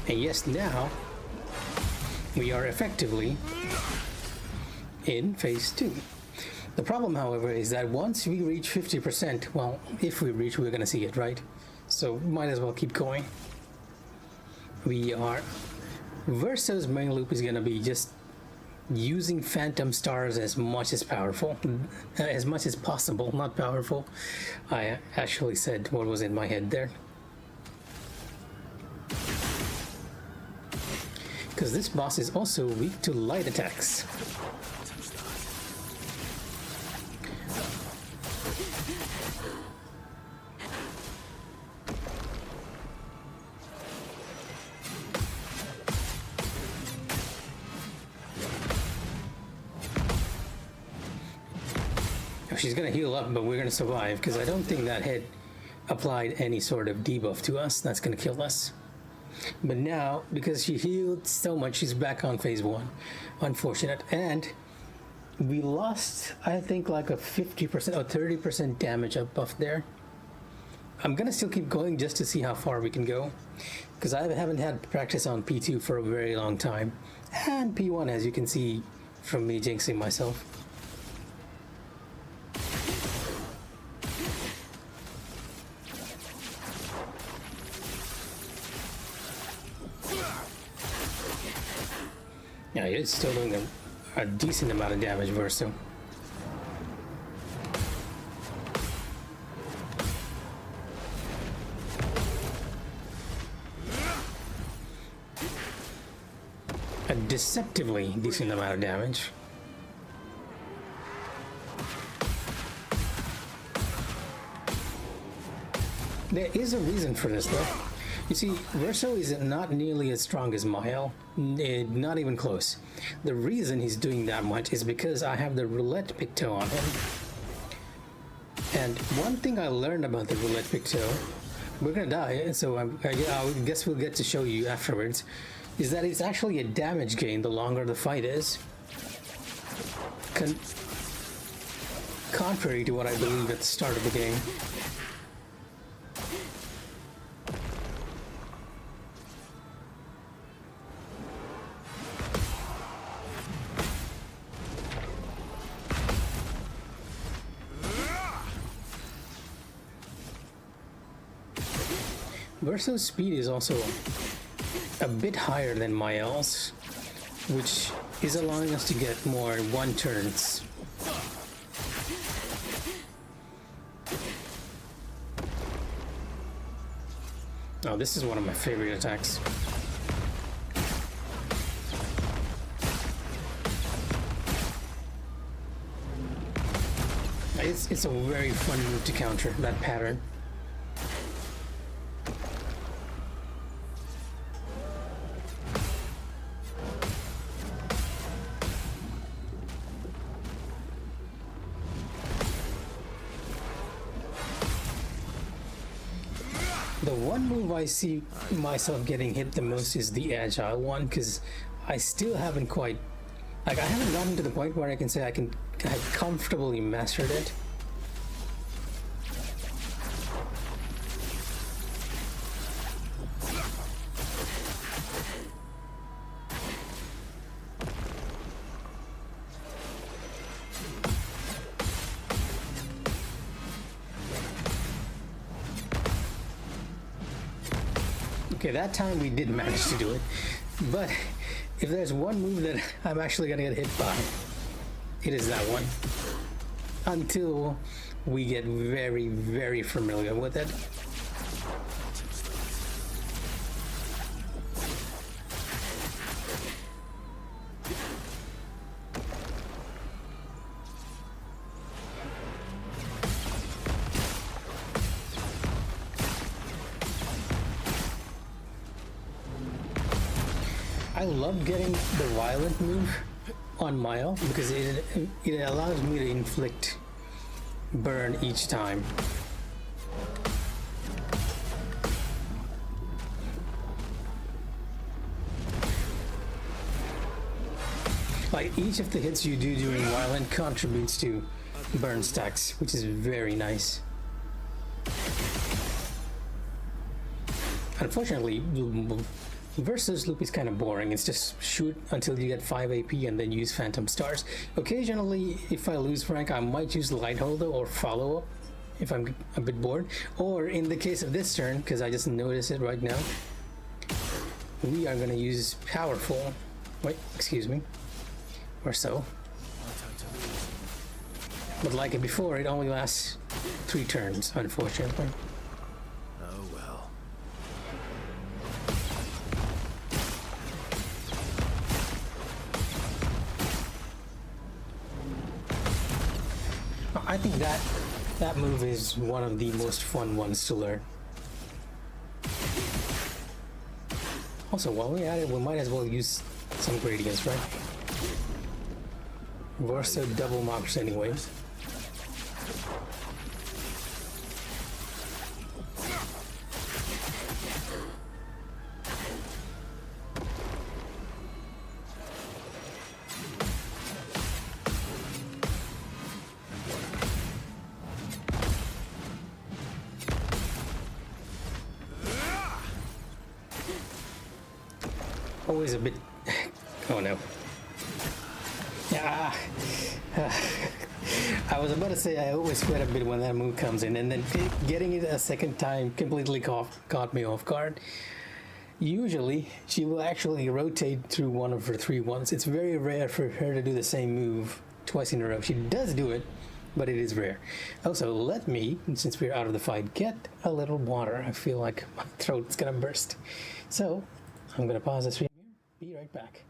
And yes, now we are effectively in phase 2. The problem, however, is that once we reach 50%, well, if we reach, we're gonna see it, right? So might as well keep going. Verso's main loop is gonna be just using phantom stars as much as possible, not powerful. I actually said what was in my head there. Because this boss is also weak to light attacks. She's gonna heal up, but we're gonna survive because I don't think that hit applied any sort of debuff to us. That's gonna kill us. But now, because she healed so much, she's back on phase 1. Unfortunate. And we lost, I think, like a 50% or 30% damage up buff there. I'm gonna still keep going just to see how far we can go, because I haven't had practice on P2 for a very long time, and P1, as you can see from me jinxing myself. Yeah, it's still doing a decent amount of damage, Verso. A deceptively decent amount of damage. There is a reason for this, though. You see, Verso is not nearly as strong as Mael, not even close. The reason he's doing that much is because I have the roulette picto on him. And one thing I learned about the roulette picto, we're gonna die, so I guess we'll get to show you afterwards, is that it's actually a damage gain the longer the fight is. Contrary to what I believed at the start of the game. Verso's speed is also a bit higher than Mael's, which is allowing us to get more one turns. Oh, this is one of my favorite attacks. It's a very fun move to counter that pattern. The one move I see myself getting hit the most is the agile one, because I still haven't quite, like, I haven't gotten to the point where I can say I comfortably mastered it. Okay, that time we did manage to do it, but if there's one move that I'm actually gonna get hit by, it is that one. Until we get very, very familiar with it. I love getting the violent move on Mael because it allows me to inflict burn each time. Like, each of the hits you do during violent contributes to burn stacks, which is very nice. Unfortunately, Versus loop is kind of boring. It's just shoot until you get 5 AP and then use Phantom Stars. Occasionally, if I lose rank, I might use Light Holder or Follow Up if I'm a bit bored. Or in the case of this turn, because I just noticed it right now, we are going to use Powerful. Wait, excuse me. Or so. But like it before, it only lasts 3 turns, unfortunately. Oh well. I think that move is one of the most fun ones to learn. Also, while we're at it, we might as well use some gradients, right? Versa double marks anyways. always a bit. Oh no. Yeah. I was about to say I always sweat a bit when that move comes in, and then getting it a second time completely caught me off guard. Usually, she will actually rotate through one of her 3 ones. It's very rare for her to do the same move twice in a row. She does do it, but it is rare. Also, let me, since we're out of the fight, get a little water. I feel like my throat's gonna burst. So, I'm gonna pause the stream here. Be right back.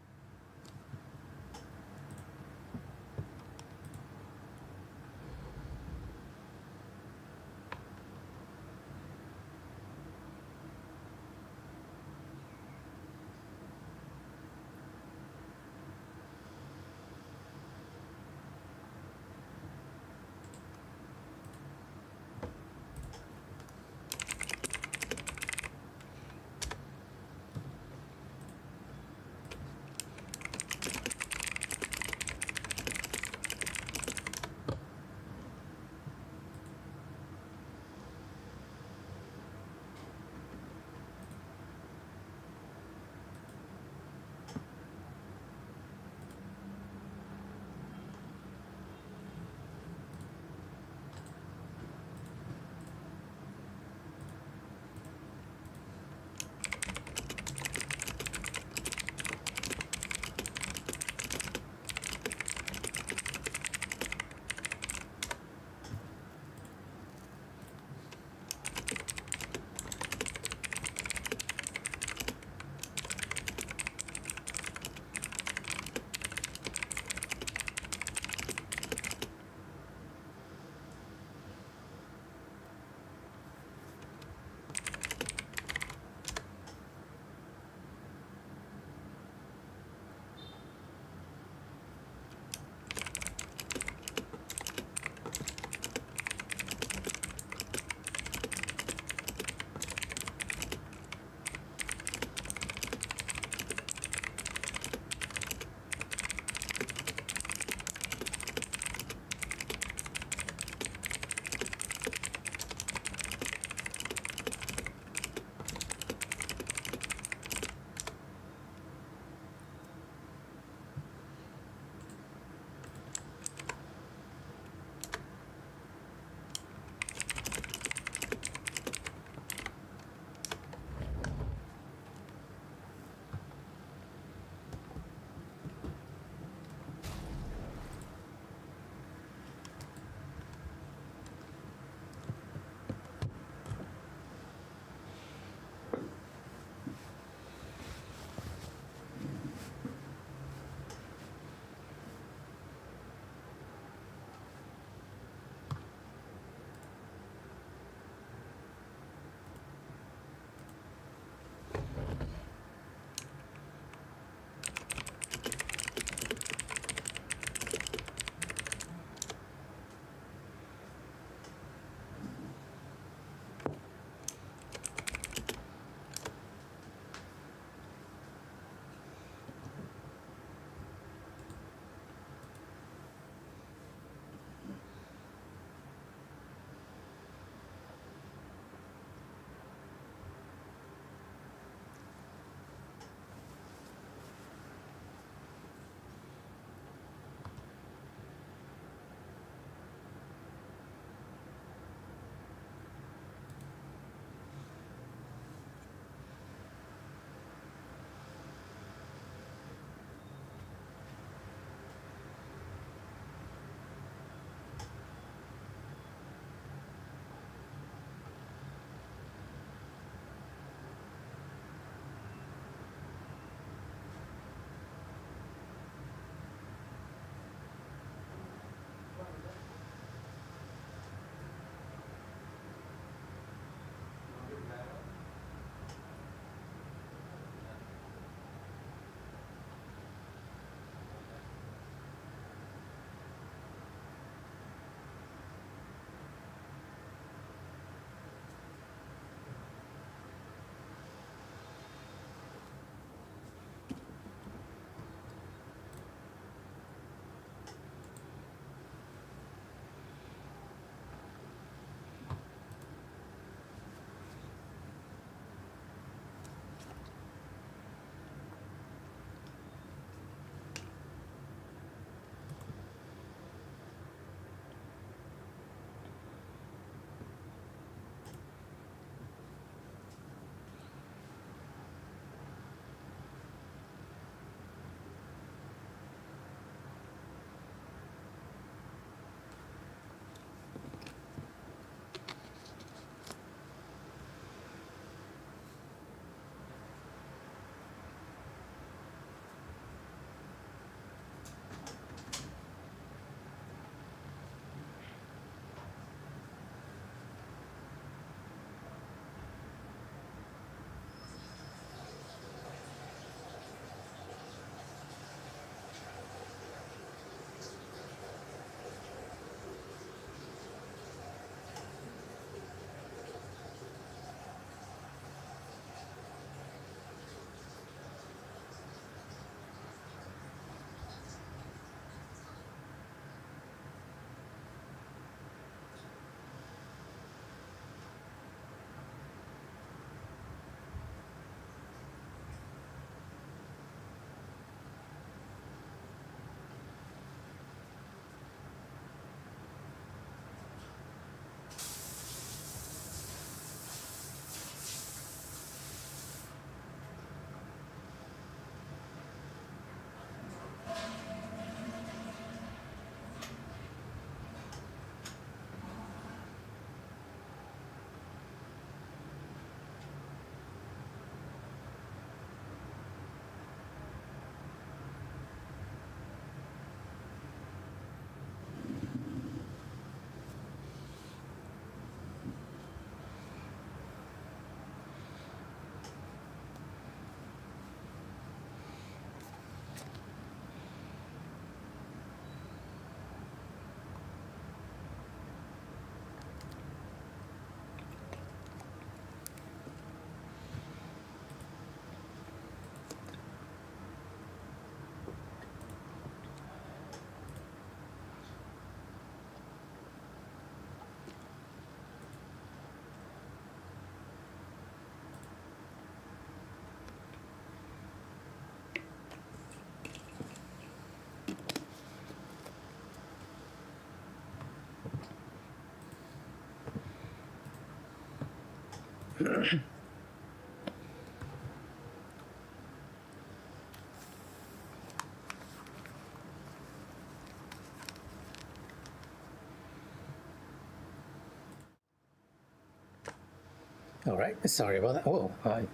All right, sorry about that. Whoa, I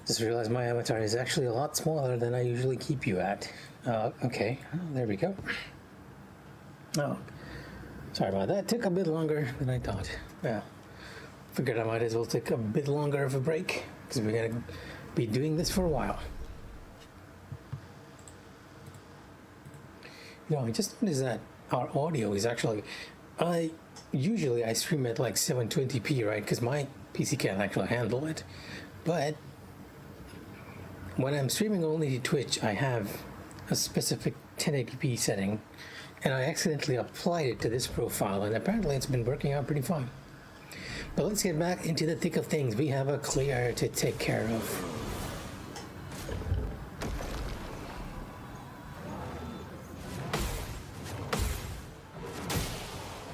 just realized my avatar is actually a lot smaller than I usually keep you at. Okay, there we go. Oh, sorry about that. Took a bit longer than I thought. Yeah, figured I might as well take a bit longer of a break because we're gonna be doing this for a while. You know, I just noticed that our audio is actually, usually I stream at like 720p, right? Because my PC can't actually handle it. But when I'm streaming only to Twitch, I have a specific 1080p setting, and I accidentally applied it to this profile, and apparently it's been working out pretty fine. But let's get back into the thick of things. We have a clear to take care of.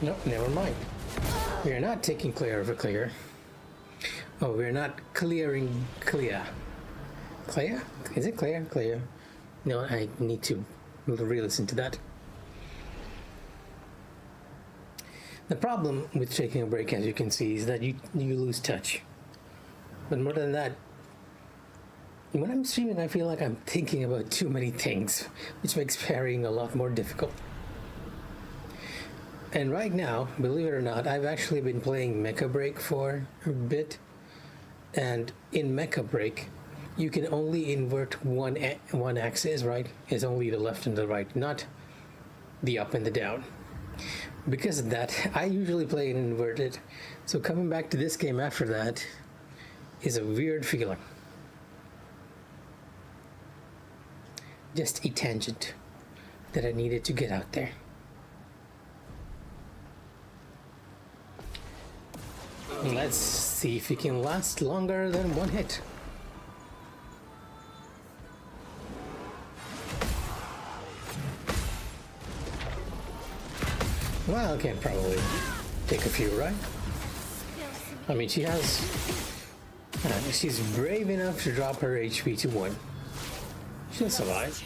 Nope, never mind. We are not taking clear of a clear. Oh, we're not clearing clear. Clear? Is it clear? Clear. No, I need to re-listen to that. The problem with taking a break, as you can see, is that you lose touch. But more than that, when I'm streaming, I feel like I'm thinking about too many things, which makes parrying a lot more difficult. And right now, believe it or not, I've actually been playing Mecha Break for a bit. And in Mecha Break, you can only invert one axis, right? It's only the left and the right, not the up and the down. Because of that, I usually play it inverted. So coming back to this game after that is a weird feeling. Just a tangent that I needed to get out there. Let's see if we can last longer than one hit. Well, I can probably take a few, right? I mean, she's brave enough to drop her HP to 1. She'll survive.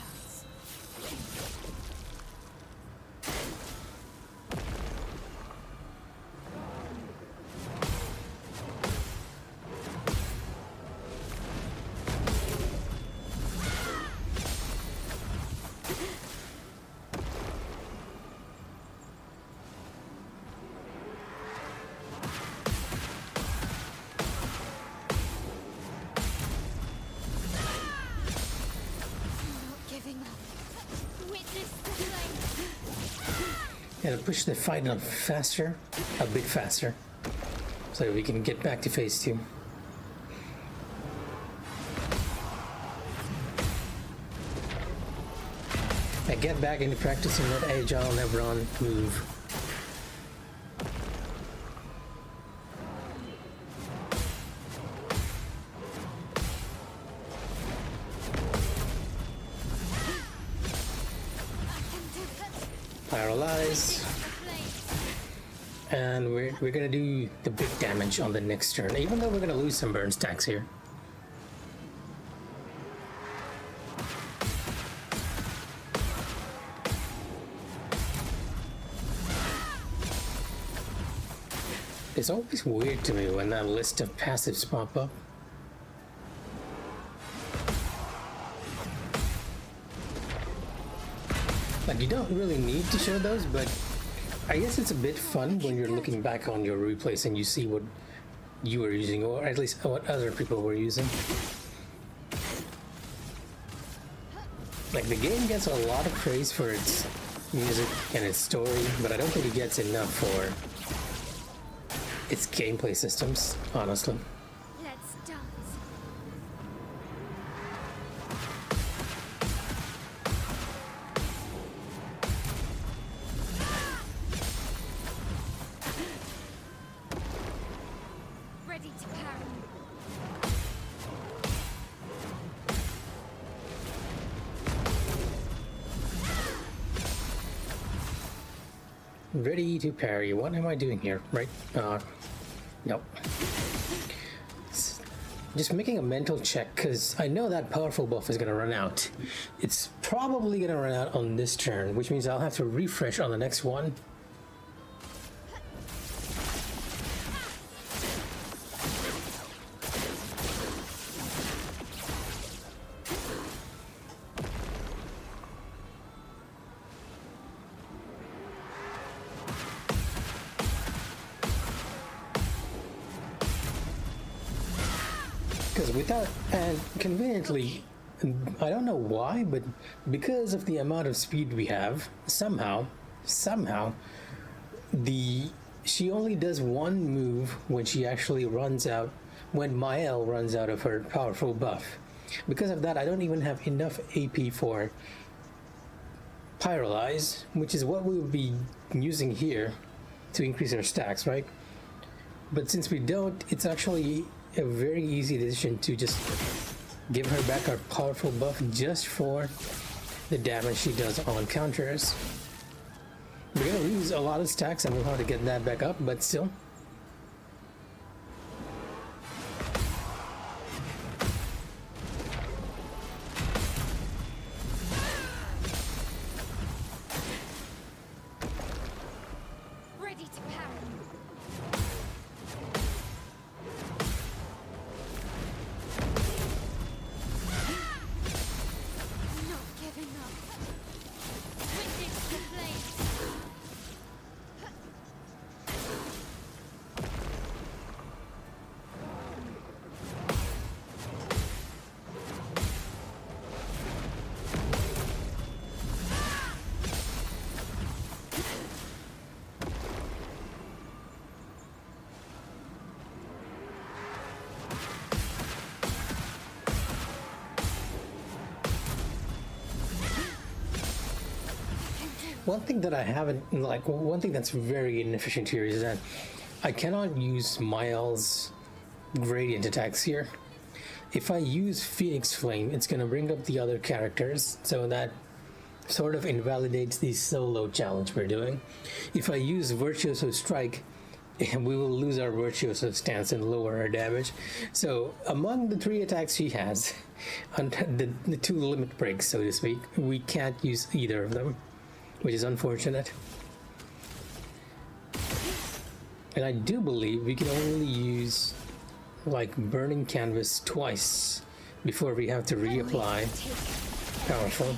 Gotta push the fight up faster, a bit faster, so that we can get back to phase 2. I get back into practicing that agile Nebron move. Paralyze. And we're gonna do the big damage on the next turn, even though we're gonna lose some burn stacks here. It's always weird to me when that list of passives pop up. Like, you don't really need to show those, but I guess it's a bit fun when you're looking back on your replays and you see what you were using, or at least what other people were using. Like, the game gets a lot of praise for its music and its story, but I don't think it gets enough for its gameplay systems, honestly. Let's dance. Ready to parry. Ready to parry. What am I doing here? Right. Nope. Just making a mental check because I know that powerful buff is going to run out. It's probably going to run out on this turn, which means I'll have to refresh on the next one. Because without, and conveniently, I don't know why, but because of the amount of speed we have, somehow, she only does one move when she actually runs out, when Mael runs out of her powerful buff. Because of that, I don't even have enough AP for Pyrolyze, which is what we will be using here to increase our stacks, right? But since we don't, it's actually a very easy decision to just give her back our powerful buff just for the damage she does on counters. We're gonna lose a lot of stacks and we'll have to get that back up, but still. Ready to parry. Not giving up. Witness the flames. One thing that I haven't, like, one thing that's very inefficient here is that I cannot use Mael's gradient attacks here. If I use Phoenix Flame, it's going to bring up the other characters, so that sort of invalidates the solo challenge we're doing. If I use Virtuoso Strike, we will lose our Virtuoso stance and lower our damage. So among the three attacks she has, the two limit breaks, so to speak, we can't use either of them, which is unfortunate. And I do believe we can only use like Burning Canvas twice before we have to reapply Powerful.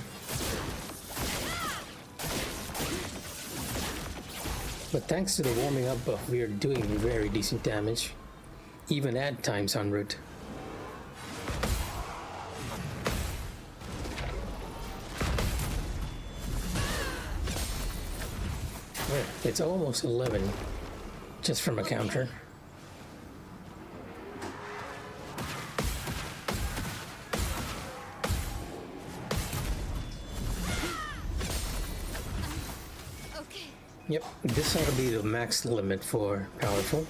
But thanks to the warming up buff, we are doing very decent damage, even at times en route. It's almost 11 just from a counter. Okay. Yep, this ought to be the max limit for Powerful.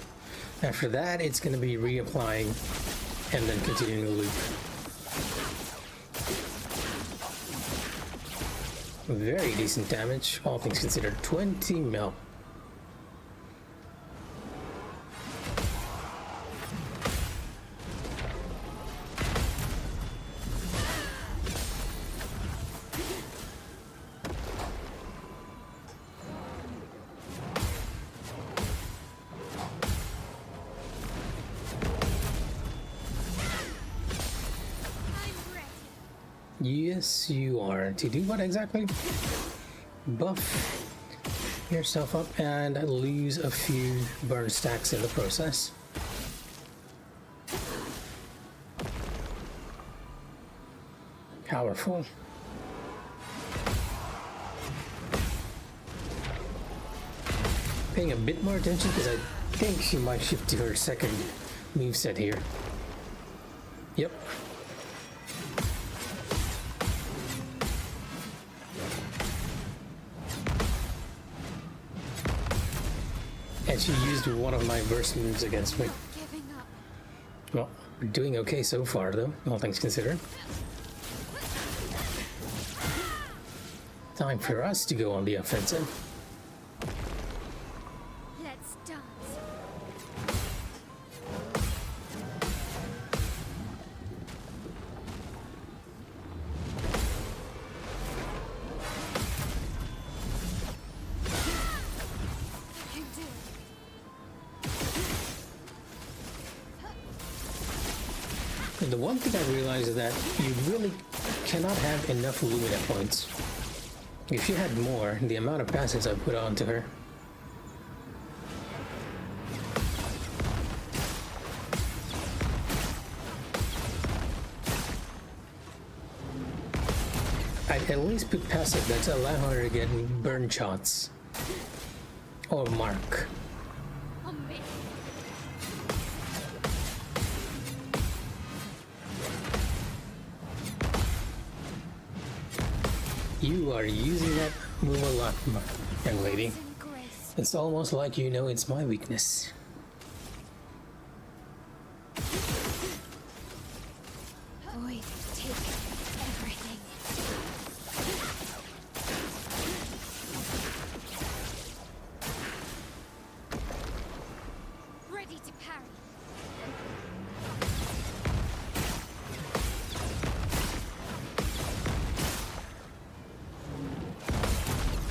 After that, it's going to be reapplying and then continuing the loop. Very decent damage, all things considered. 20 mil. I'm ready. Yes, you are. To do what exactly? Buff yourself up and lose a few burn stacks in the process. Powerful. Paying a bit more attention because I think she might shift to her second moveset here. Yep. And she used one of my burst moves against me. Not giving up. Well, we're doing okay so far, though, all things considered. Time for us to go on the offensive. Let's dance. And the one thing I realized is that you really cannot have enough Lumina points. If she had more, the amount of passes I put onto her. I'd at least put passive that's allow her to get burn shots. Or mark. On me. You are using that move a lot, young lady. In grace. It's almost like you know it's my weakness. Void, take everything. Ready to parry.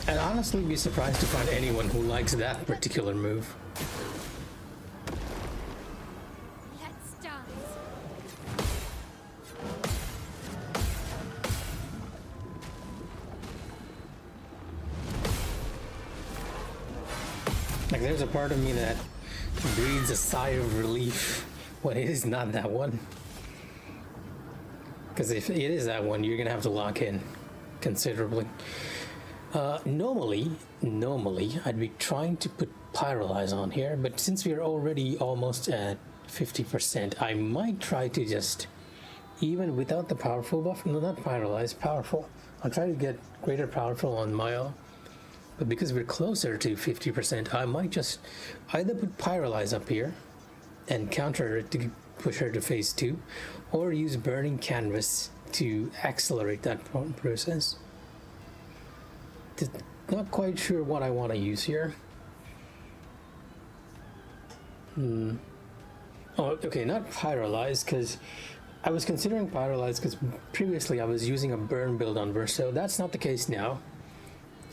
I'd honestly be surprised to find anyone who likes that particular move. Let's dance. Like, there's a part of me that breathes a sigh of relief when it is not that one. Because if it is that one, you're gonna have to lock in considerably. Normally, I'd be trying to put Pyrolyze on here, but since we're already almost at 50%, I might try to just, even without the powerful buff, no, not Pyrolyze, powerful. I'll try to get greater powerful on Mile, but because we're closer to 50%, I might just either put Pyrolyze up here and counter it to push her to phase 2, or use Burning Canvas to accelerate that process. Not quite sure what I want to use here. Oh, okay, not Pyrolyze, because I was considering Pyrolyze because previously I was using a burn build on Verso. That's not the case now.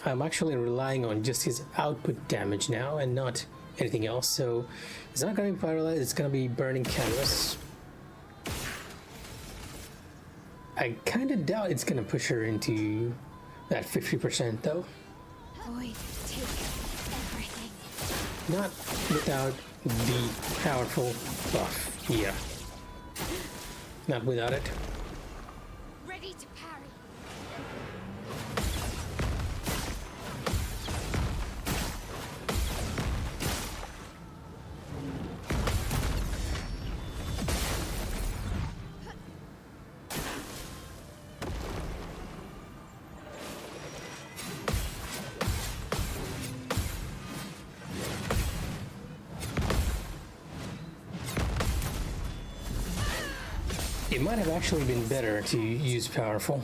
I'm actually relying on just his output damage now and not anything else. So it's not going to be Pyrolyze, it's going to be Burning Canvas. I kind of doubt it's going to push her into that 50% though. Void, take everything. Not without the powerful buff. Yeah. Not without it. Ready to parry. It might have actually been better to use powerful,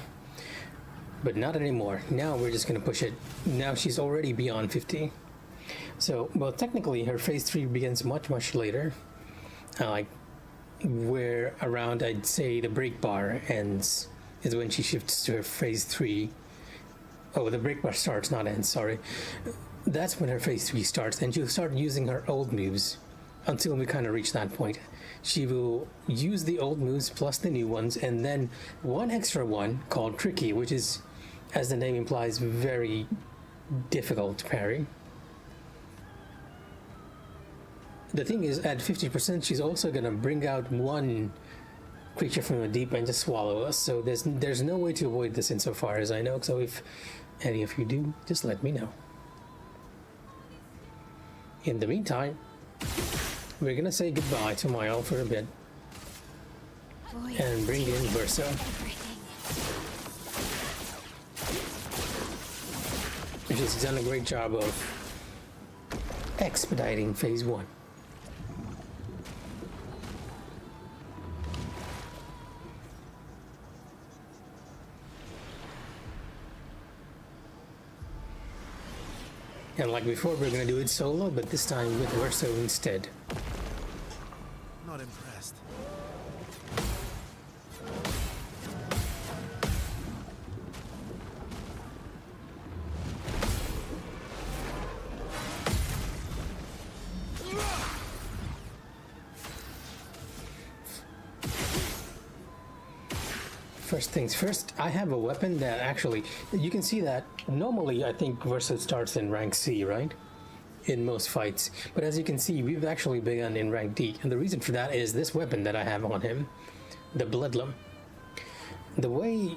but not anymore. Now we're just going to push it. Now she's already beyond 50. So, well, technically her phase 3 begins much later. Like, where around, I'd say, the break bar ends is when she shifts to her phase 3. Oh, the break bar starts, not ends, sorry. That's when her phase 3 starts, and she'll start using her old moves until we kind of reach that point. She will use the old moves plus the new ones, and then one extra one called Tricky, which is, as the name implies, very difficult to parry. The thing is, at 50%, she's also going to bring out one creature from the deep and just swallow us, so there's no way to avoid this insofar as I know, so if any of you do, just let me know. In the meantime, we're gonna say goodbye to Mile for a bit Void, and bring in Verso. everything. She's done a great job of expediting phase 1. And like before, we're gonna do it solo, but this time with Verso instead. Not impressed. First things first, I have a weapon that actually, you can see that normally I think Versa starts in rank C, right? In most fights. But as you can see, we've actually begun in rank D. And the reason for that is this weapon that I have on him, the Bloodlum. The way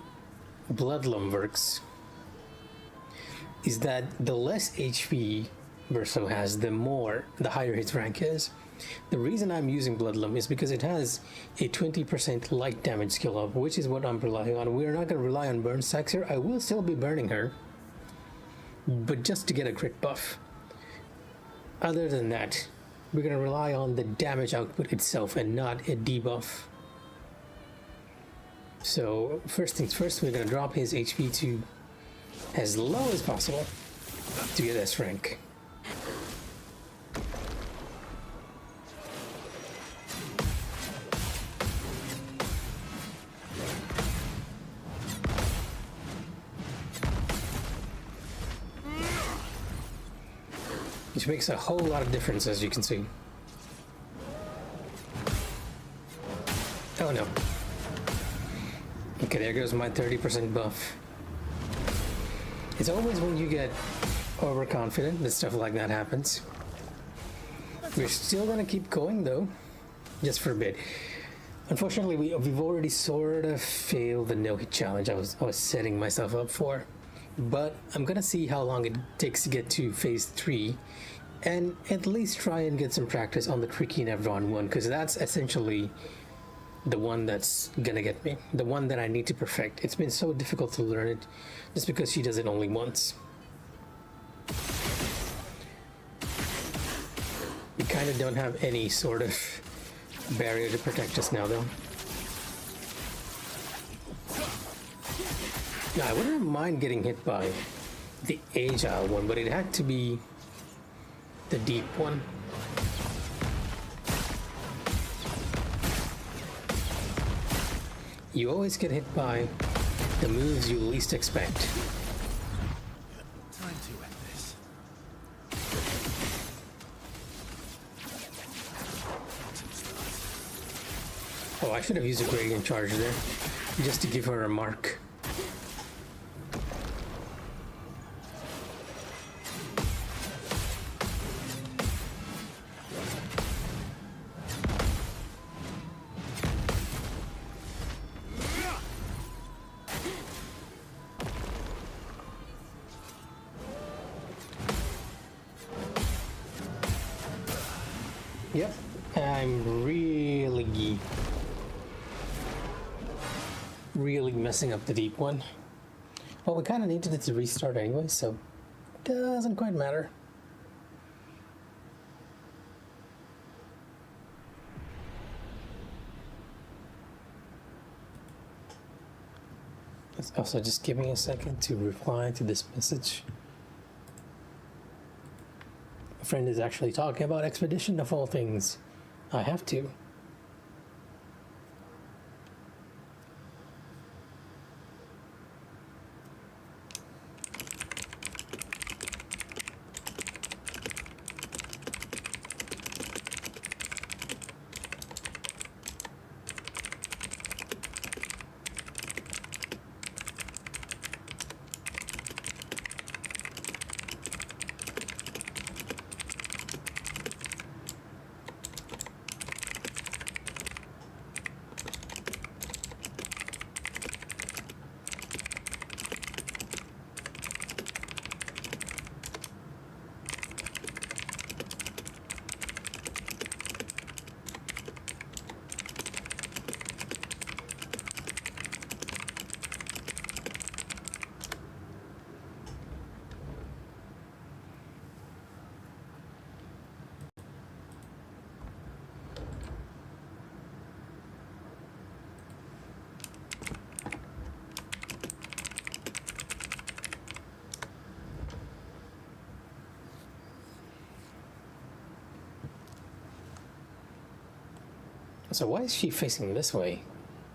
Bloodlum works is that the less HP Verso has, the higher his rank is. The reason I'm using Bloodlum is because it has a 20% light damage skill up, which is what I'm relying on. We're not going to rely on burn stacks here. I will still be burning her, but just to get a crit buff. Other than that, we're going to rely on the damage output itself and not a debuff. So first things first, we're going to drop his HP to as low as possible to get S rank. Which makes a whole lot of difference, as you can see. Oh no. Okay, there goes my 30% buff. It's always when you get overconfident that stuff like that happens. We're still gonna keep going though, just for a bit. Unfortunately, we've already sort of failed the no-hit challenge I was setting myself up for. But I'm gonna see how long it takes to get to phase 3 and at least try and get some practice on the tricky Nevron one, because that's essentially the one that's gonna get me, the one that I need to perfect. It's been so difficult to learn it just because she does it only once. We kind of don't have any sort of barrier to protect us now though. Now, I wouldn't mind getting hit by the agile one, but it had to be the deep one. You always get hit by the moves you least expect. Time to end this. Oh, I should have used a gradient charge there, just to give her a mark. Yep, I'm really messing up the deep one. Well, we kind of needed it to restart anyway, so it doesn't quite matter. Also, just give me a second to reply to this message. A friend is actually talking about Expedition of all things. I have to. So why is she facing this way?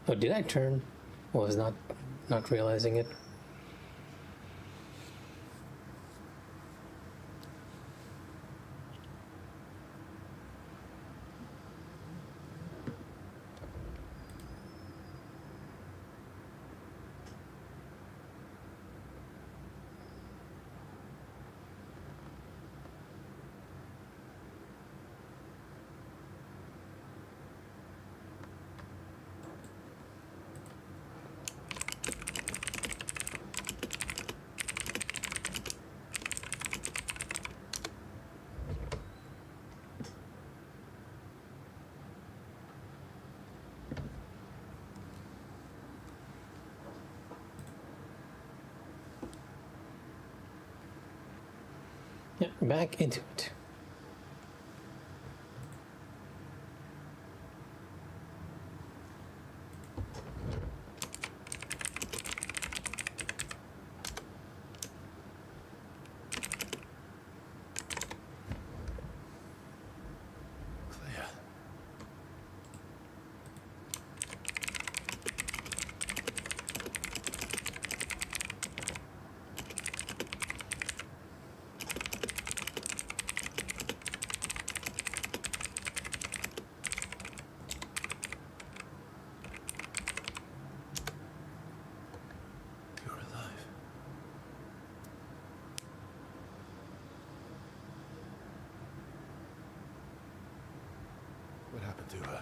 Oh, did I turn? Well, I was not realizing it. Yeah, back into it. Claire. You're alive. What happened to her?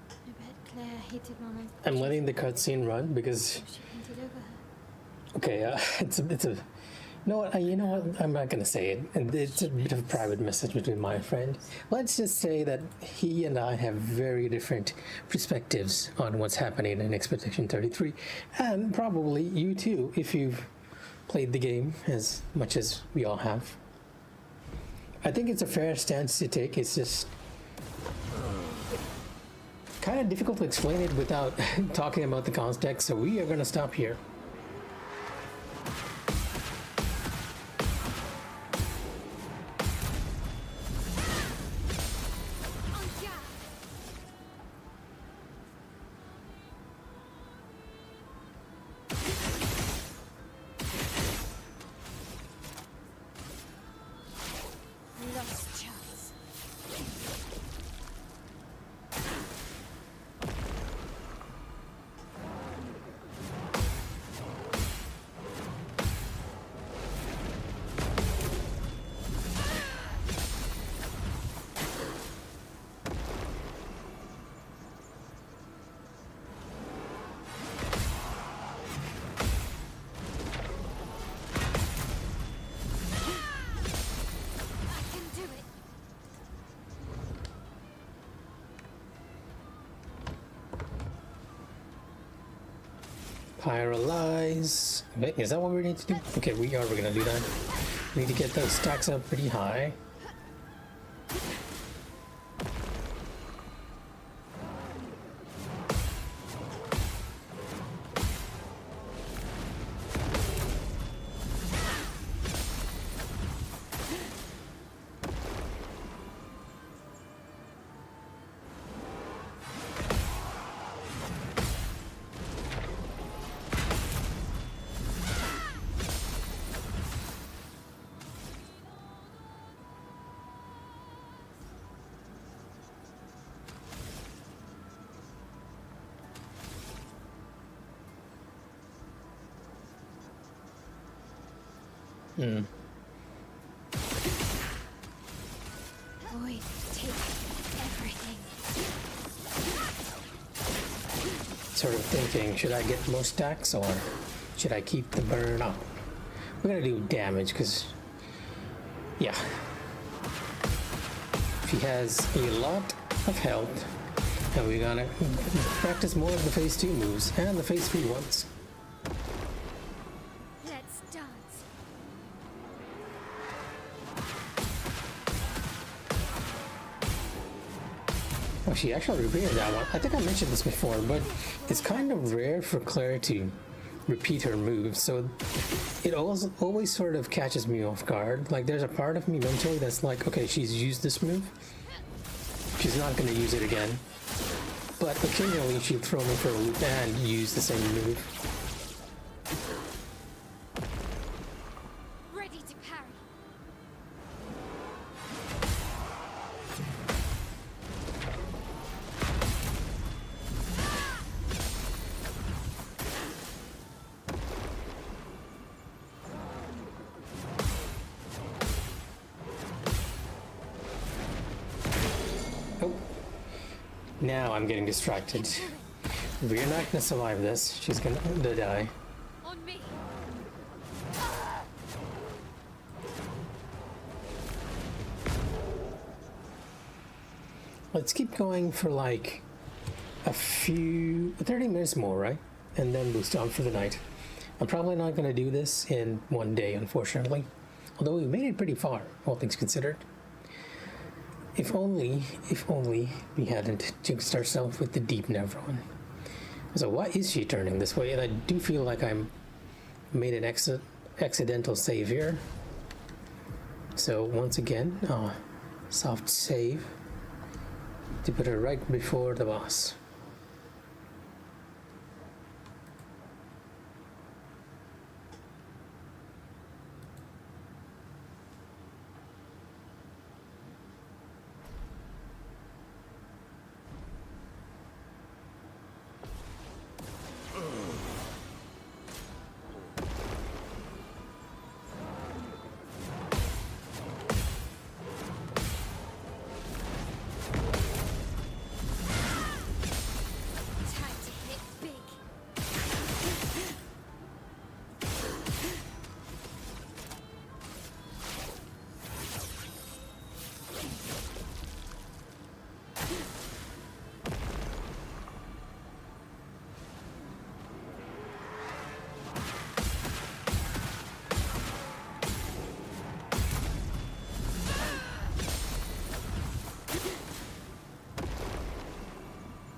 I bet Claire hated Mama. I'm letting the cutscene run because She painted over her. okay, it's a. You know what? I'm not gonna say it, and it's a bit of a private message between my friend. Let's just say that he and I have very different perspectives on what's happening in Expedition 33, and probably you too, if you've played the game as much as we all have. I think it's a fair stance to take. It's just kind of difficult to explain it without talking about the context, so we are gonna stop here. Lost chance. I can do it. Pyrolyze. Wait, is that what we need to do? Okay, we're gonna do that. We need to get those stacks up pretty high. Void, take everything. Sort of thinking, should I get more stacks or should I keep the burn up? We're gonna do damage because, yeah. She has a lot of health, and we're gonna practice more of the phase 2 moves and the phase 3 ones. Let's dance. Oh, she actually repeated that one. I think I mentioned this before, but it's kind of rare for Claire to repeat her moves, so it always sort of catches me off guard. Like, there's a part of me mentally that's like, okay, she's used this move, she's not going to use it again. But occasionally she'll throw me for a loop and use the same move. Ready to parry. Oh, now I'm getting distracted. We're not gonna survive this. She's gonna die. On me. Let's keep going for like a few 30 minutes more, right? And then we'll stop for the night. I'm probably not gonna do this in one day, unfortunately. Although we made it pretty far, all things considered. If only we hadn't jinxed ourselves with the deep Nevron. So why is she turning this way? And I do feel like I'm made an accidental save here. So once again, soft save to put her right before the boss. Time to hit big.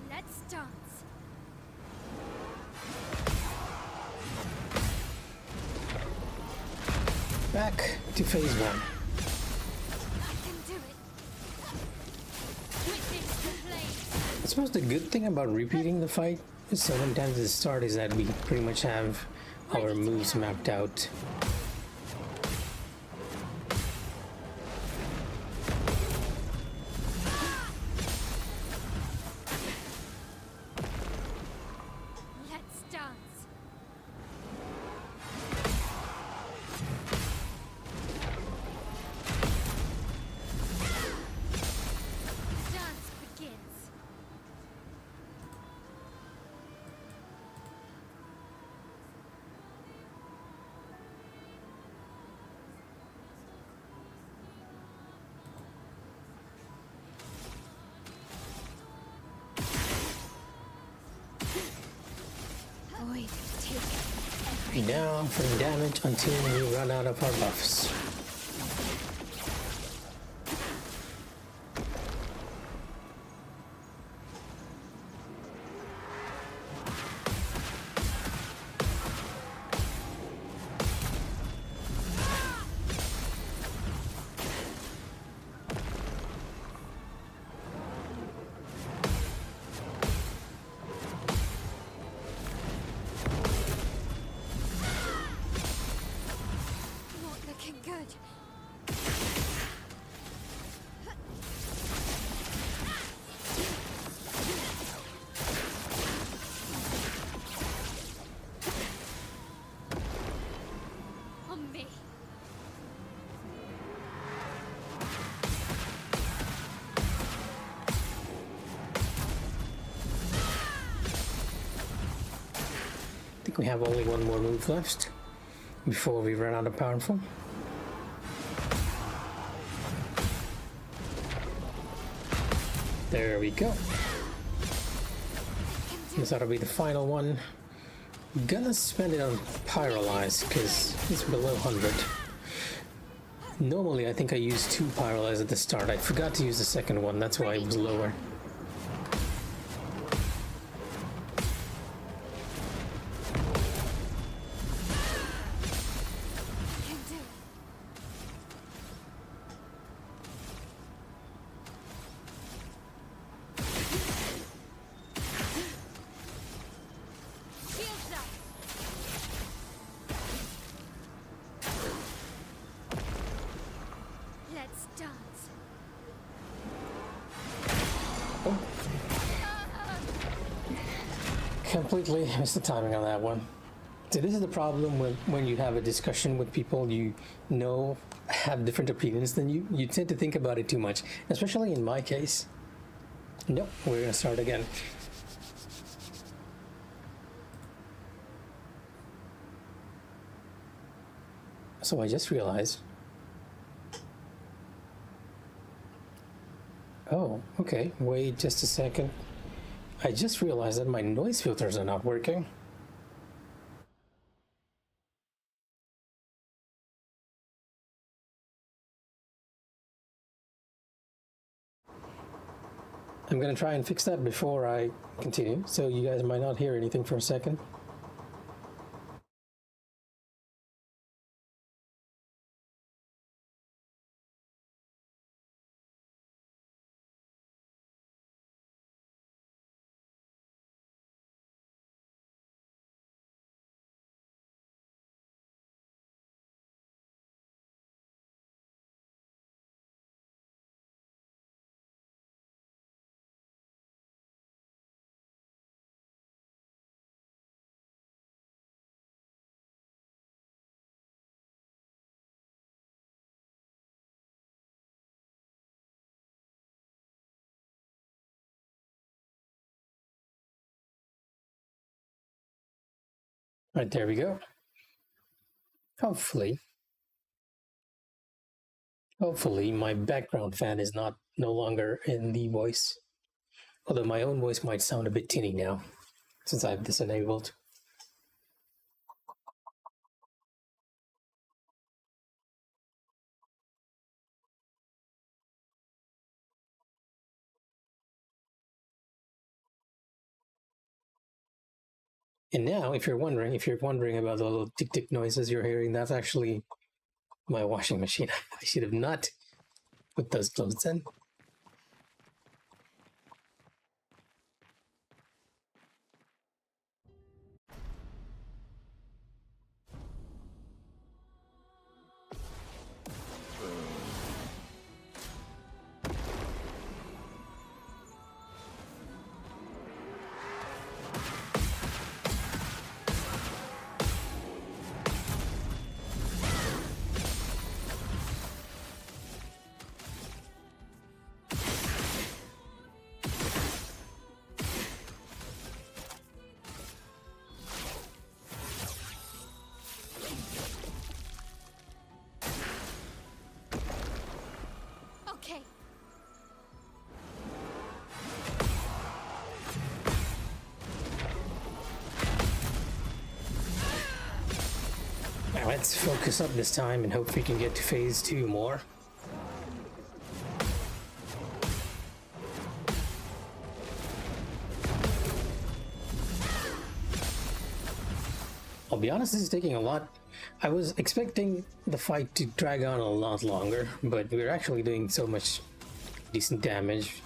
Let's dance. Back to phase 1. I can do it. Witness the flame. I suppose the good thing about repeating the fight so many times at the start is that we pretty much have our moves mapped out. Let's dance. The dance begins. Void take Now for damage until we run out of our buffs. not looking good. On me. I think we have only one more move left before we run out of powerful. There we go. Guess that'll be the final one. Gonna spend it on Pyrolyze because it's below 100. Normally I think I use 2 Pyrolyze at the start. I forgot to use the second one, that's why it was lower. Can do it. Shields up. Let's dance. Completely missed the timing on that one. So this is the problem when you have a discussion with people you know have different opinions than you. You tend to think about it too much, especially in my case. Nope, we're gonna start again. So I just realized. Oh, okay, wait just a second. I just realized that my noise filters are not working. I'm gonna try and fix that before I continue, so you guys might not hear anything for a second. Right, there we go. Hopefully my background fan is no longer in the voice. Although my own voice might sound a bit tinny now, since I have this enabled. And now, if you're wondering about the little tick tick noises you're hearing, that's actually my washing machine. I should have not put those clothes in. Okay. Now let's focus up this time and hope we can get to phase 2 more. I'll be honest, this is taking a lot. I was expecting the fight to drag on a lot longer, but we're actually doing so much decent damage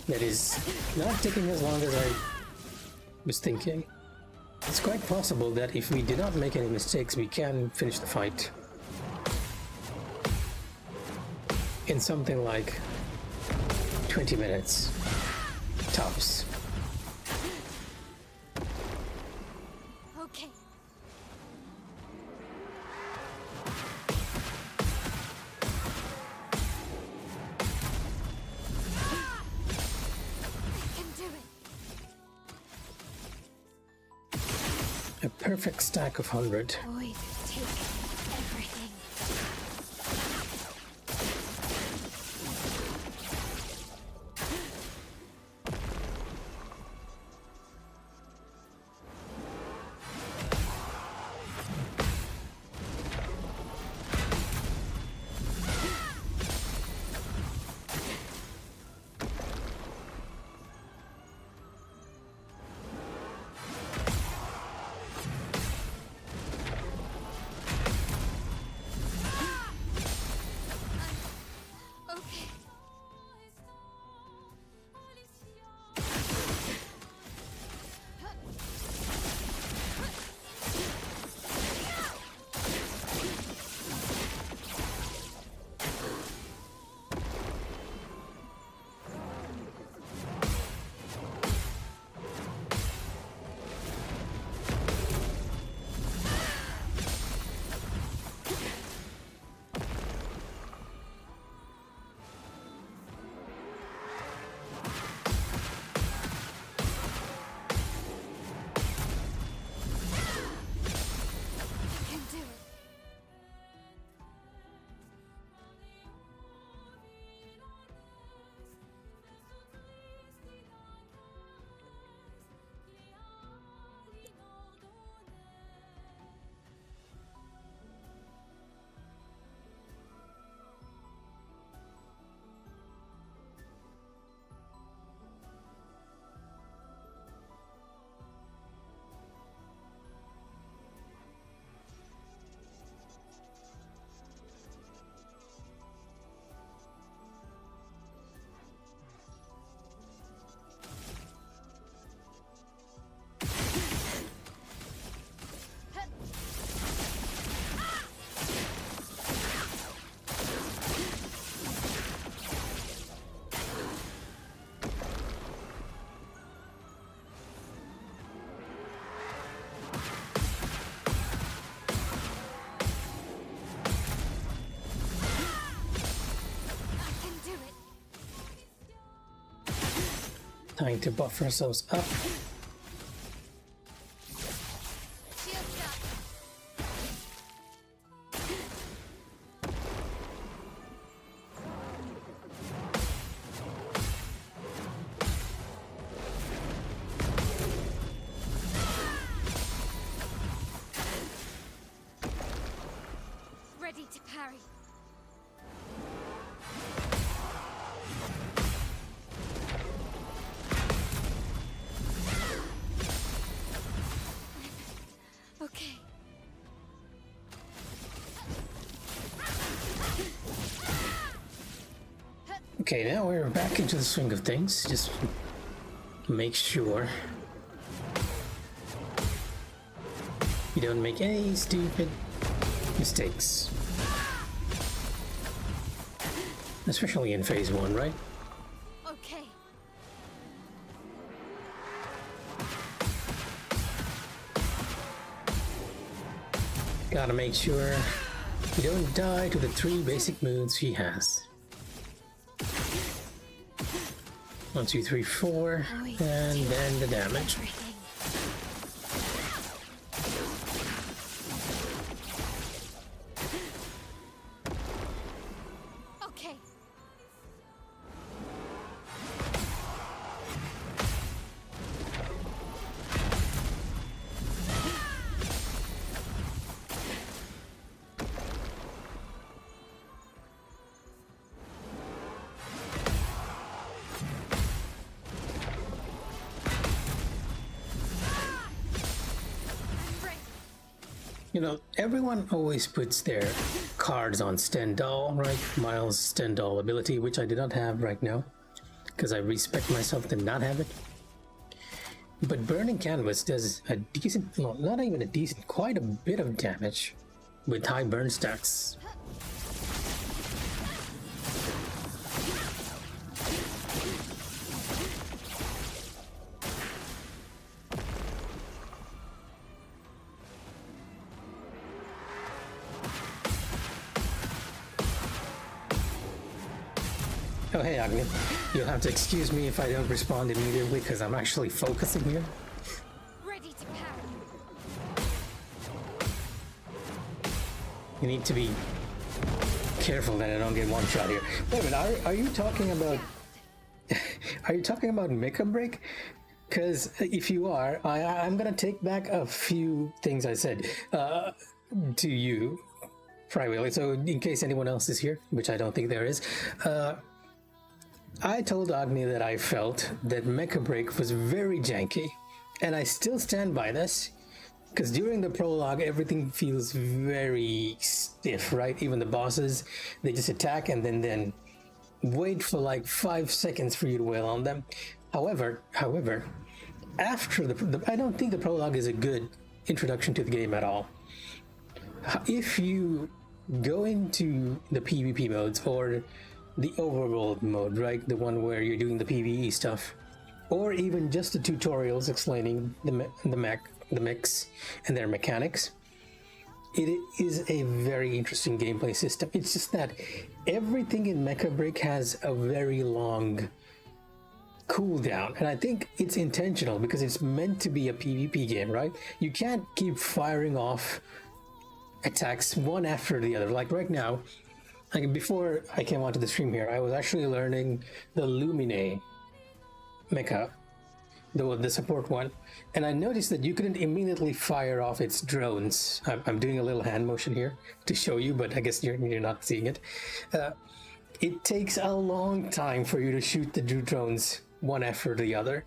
that is not taking as long as I was thinking. It's quite possible that if we do not make any mistakes, we can finish the fight in something like 20 minutes, tops. Okay. I can do it. A perfect stack of 100. Void, take everything. Time to buff ourselves up. Shields up. Ready to parry. Okay. Okay, now we're back into the swing of things. Just make sure you don't make any stupid mistakes. Especially in phase 1, right? Okay. Gotta make sure you don't die to the 3 basic moves he has. 1, 2, 3, 4, and then the damage. Everything. Okay. You know, everyone always puts their cards on Stendhal, right? Miles' Stendhal ability, which I do not have right now, because I respect myself to not have it. But Burning Canvas does a decent, well, not even a decent, quite a bit of damage with high burn stacks. Oh hey Agni, you'll have to excuse me if I don't respond immediately because I'm actually focusing here. Ready to parry. You need to be careful that I don't get one shot here. Wait a minute, are you talking about are you talking about Mecha Break? Because if you are, I'm gonna take back a few things I said to you privately. So in case anyone else is here, which I don't think there is, I told Agni that I felt that Mecha Break was very janky, and I still stand by this, because during the prologue everything feels very stiff, right? Even the bosses, they just attack and then wait for like 5 seconds for you to wail on them. However, after the I don't think the prologue is a good introduction to the game at all. If you go into the PvP modes or the overworld mode, right? The one where you're doing the PvE stuff, or even just the tutorials explaining the mechs and their mechanics. It is a very interesting gameplay system. It's just that everything in Mecha Break has a very long cooldown, and I think it's intentional because it's meant to be a PvP game, right? You can't keep firing off attacks one after the other. Like right now, like before I came onto the stream here, I was actually learning the Lumine mecha, the support one, and I noticed that you couldn't immediately fire off its drones. I'm doing a little hand motion here to show you, but I guess you're not seeing it. It takes a long time for you to shoot the drones one after the other.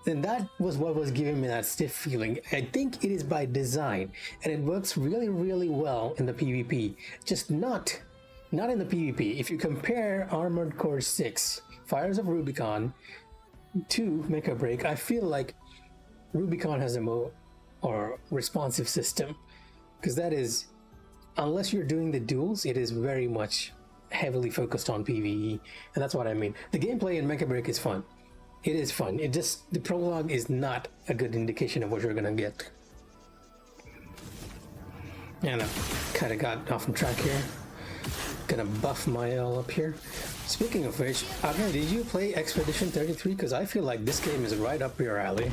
And that was what was giving me that stiff feeling. I think it is by design, and it works really, really well in the PvP, just not in the PvP. If you compare Armored Core 6, Fires of Rubicon, to Mecha Break, I feel like Rubicon has a more responsive system, because that is, unless you're doing the duels, it is very much heavily focused on PvE, and that's what I mean. The gameplay in Mecha Break is fun. It is fun. It just, the prologue is not a good indication of what you're gonna get. And I kind of got off on track here. gonna buff my L up here. Speaking of which, Agnes, did you play Expedition 33? Because I feel like this game is right up your alley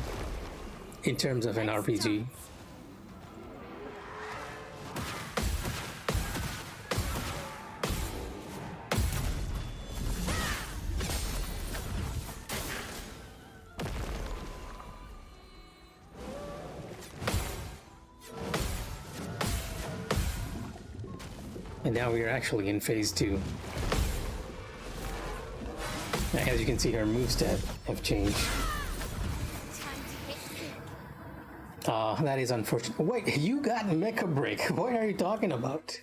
in terms of an RPG. And now we are actually in phase 2. As you can see, her moveset have changed. That is unfortunate. Wait, you got Mecha Break. What are you talking about?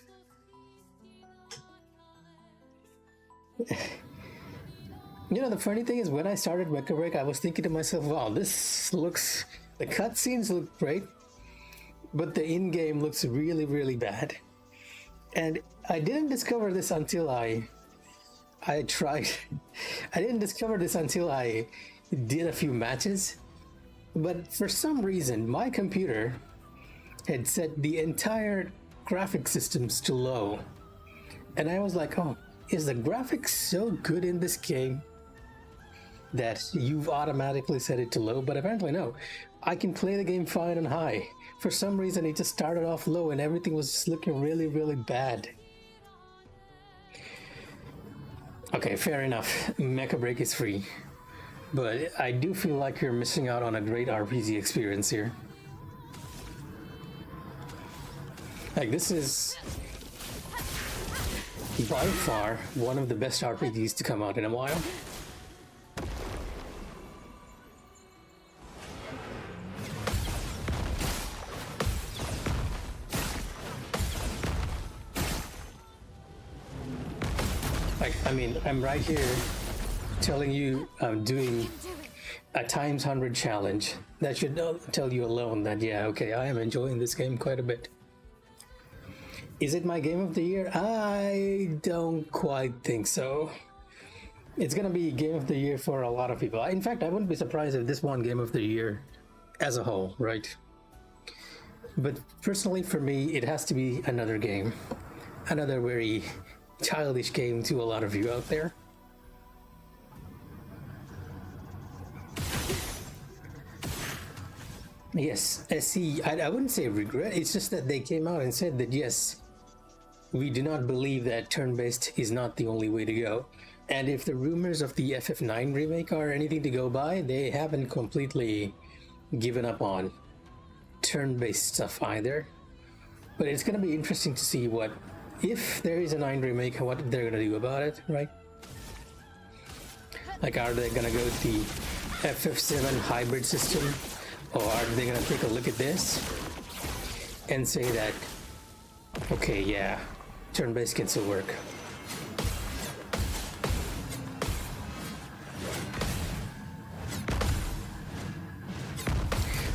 You know, the funny thing is, when I started Mecha Break, I was thinking to myself, wow, this looks... The cutscenes look great, but the in-game looks really, really bad. And I didn't discover this until I tried. I didn't discover this until I did a few matches. But for some reason, my computer had set the entire graphic systems to low. And I was like, oh, is the graphics so good in this game that you've automatically set it to low? But apparently no. I can play the game fine on high. For some reason, it just started off low and everything was just looking really, really bad. Okay, fair enough. Mecha Break is free. But I do feel like you're missing out on a great RPG experience here. Like, this is by far one of the best RPGs to come out in a while. I mean, I'm right here telling you I'm doing a ×100 challenge. That should tell you alone that, yeah, okay, I am enjoying this game quite a bit. Is it my game of the year? I don't quite think so. It's gonna be game of the year for a lot of people. In fact, I wouldn't be surprised if this won game of the year as a whole, right? But personally, for me, it has to be another game. Another very childish game to a lot of you out there. Yes, see, I wouldn't say regret, it's just that they came out and said that yes, we do not believe that turn-based is not the only way to go. And if the rumors of the FF9 remake are anything to go by, they haven't completely given up on turn-based stuff either. But it's going to be interesting to see what, if there is a 9 remake, what they're going to do about it, right? Like, are they going to go with the FF7 hybrid system? Or are they going to take a look at this and say that, okay, yeah, turn-based can still work.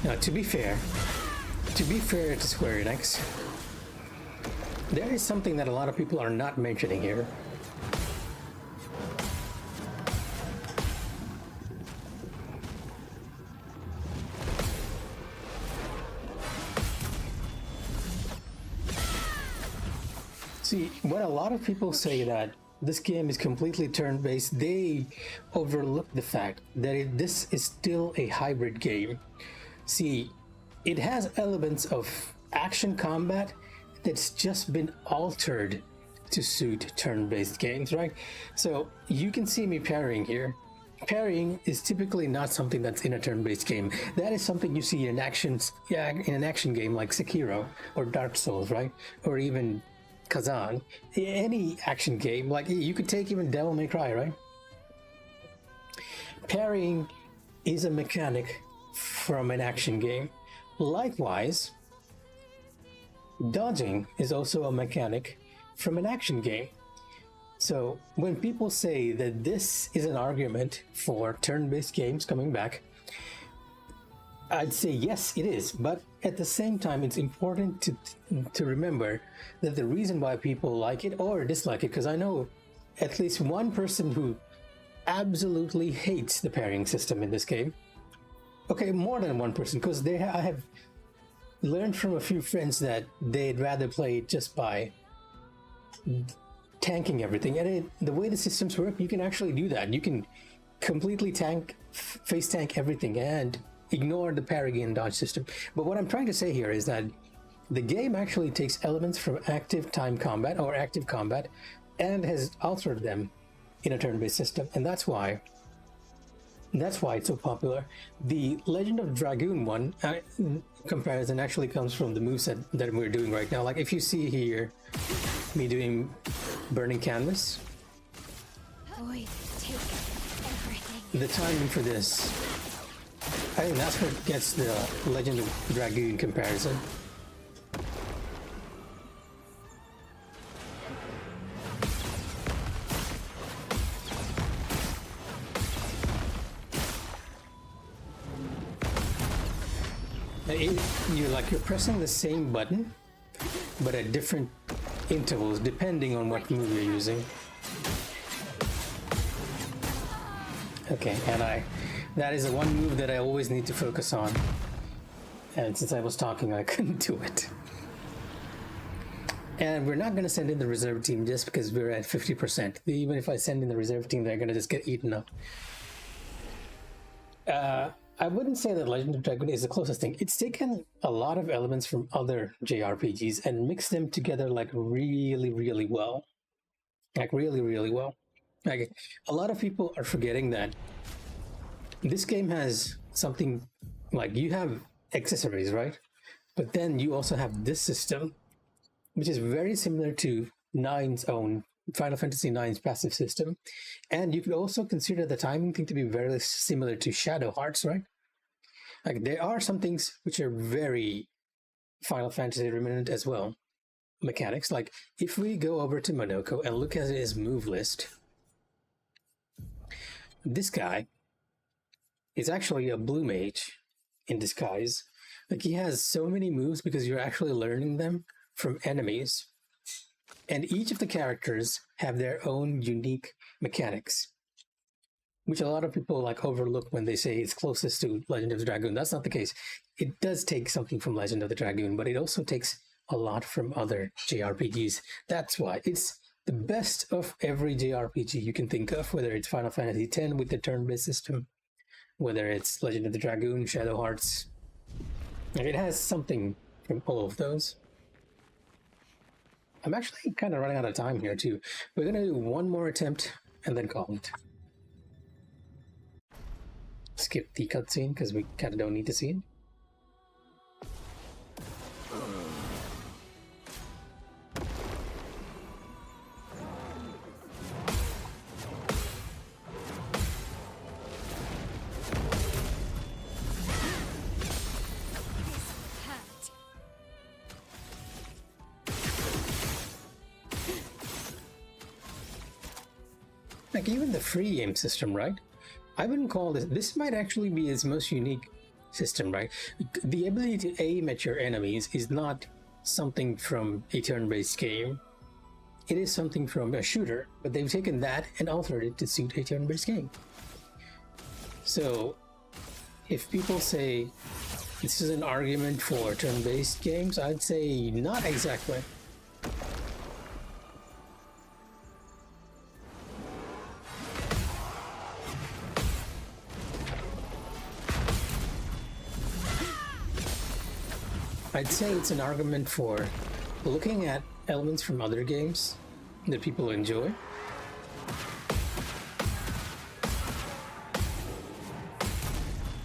Now, to be fair to Square Enix, there is something that a lot of people are not mentioning here. See, when a lot of people say that this game is completely turn-based, they overlook the fact that this is still a hybrid game. See, it has elements of action combat that's just been altered to suit turn-based games, right? So you can see me parrying here. Parrying is typically not something that's in a turn-based game. That is something you see in in an action game like Sekiro or Dark Souls, right? Or even Kazan. Any action game, like you could take even Devil May Cry, right? Parrying is a mechanic from an action game. Likewise, dodging is also a mechanic from an action game. So when people say that this is an argument for turn-based games coming back, I'd say yes, it is. But at the same time, it's important to remember that the reason why people like it or dislike it, because I know at least one person who absolutely hates the parrying system in this game. Okay, more than one person, because I have learned from a few friends that they'd rather play it just by tanking everything. And the way the systems work, you can actually do that. You can completely face tank everything and ignore the parry and dodge system. But what I'm trying to say here is that the game actually takes elements from active time combat or active combat and has altered them in a turn-based system, and that's why it's so popular. The Legend of Dragoon one comparison actually comes from the moveset that we're doing right now. Like if you see here me doing Burning Canvas, Void, take everything. the timing for this, I think that's what gets the Legend of Dragoon comparison. You're pressing the same button, but at different intervals, depending on what move you're using. Okay, and that is the one move that I always need to focus on. And since I was talking, I couldn't do it. And we're not going to send in the reserve team just because we're at 50%. Even if I send in the reserve team, they're going to just get eaten up. I wouldn't say that Legend of Dragoon is the closest thing. It's taken a lot of elements from other JRPGs and mixed them together like really, really well. Like really, really well. Like a lot of people are forgetting that this game has something like you have accessories, right? But then you also have this system, which is very similar to Nine's own Final Fantasy IX's passive system. And you could also consider the timing thing to be very similar to Shadow Hearts, right? Like there are some things which are very Final Fantasy remnant as well. Mechanics, like if we go over to Monoko and look at his move list, this guy is actually a blue mage in disguise. Like he has so many moves because you're actually learning them from enemies. And each of the characters have their own unique mechanics, which a lot of people like overlook when they say it's closest to Legend of the Dragoon. That's not the case. It does take something from Legend of the Dragoon, but it also takes a lot from other JRPGs. That's why it's the best of every JRPG you can think of, whether it's Final Fantasy X with the turn-based system, whether it's Legend of the Dragoon, Shadow Hearts. And it has something from all of those. I'm actually kind of running out of time here too. We're going to do one more attempt and then call it. Skip the cutscene because we kind of don't need to see it. Like even the free aim system, right? I wouldn't call this might actually be its most unique system, right? The ability to aim at your enemies is not something from a turn-based game. It is something from a shooter, but they've taken that and altered it to suit a turn-based game. So if people say this is an argument for turn-based games, I'd say not exactly. I'd say it's an argument for looking at elements from other games that people enjoy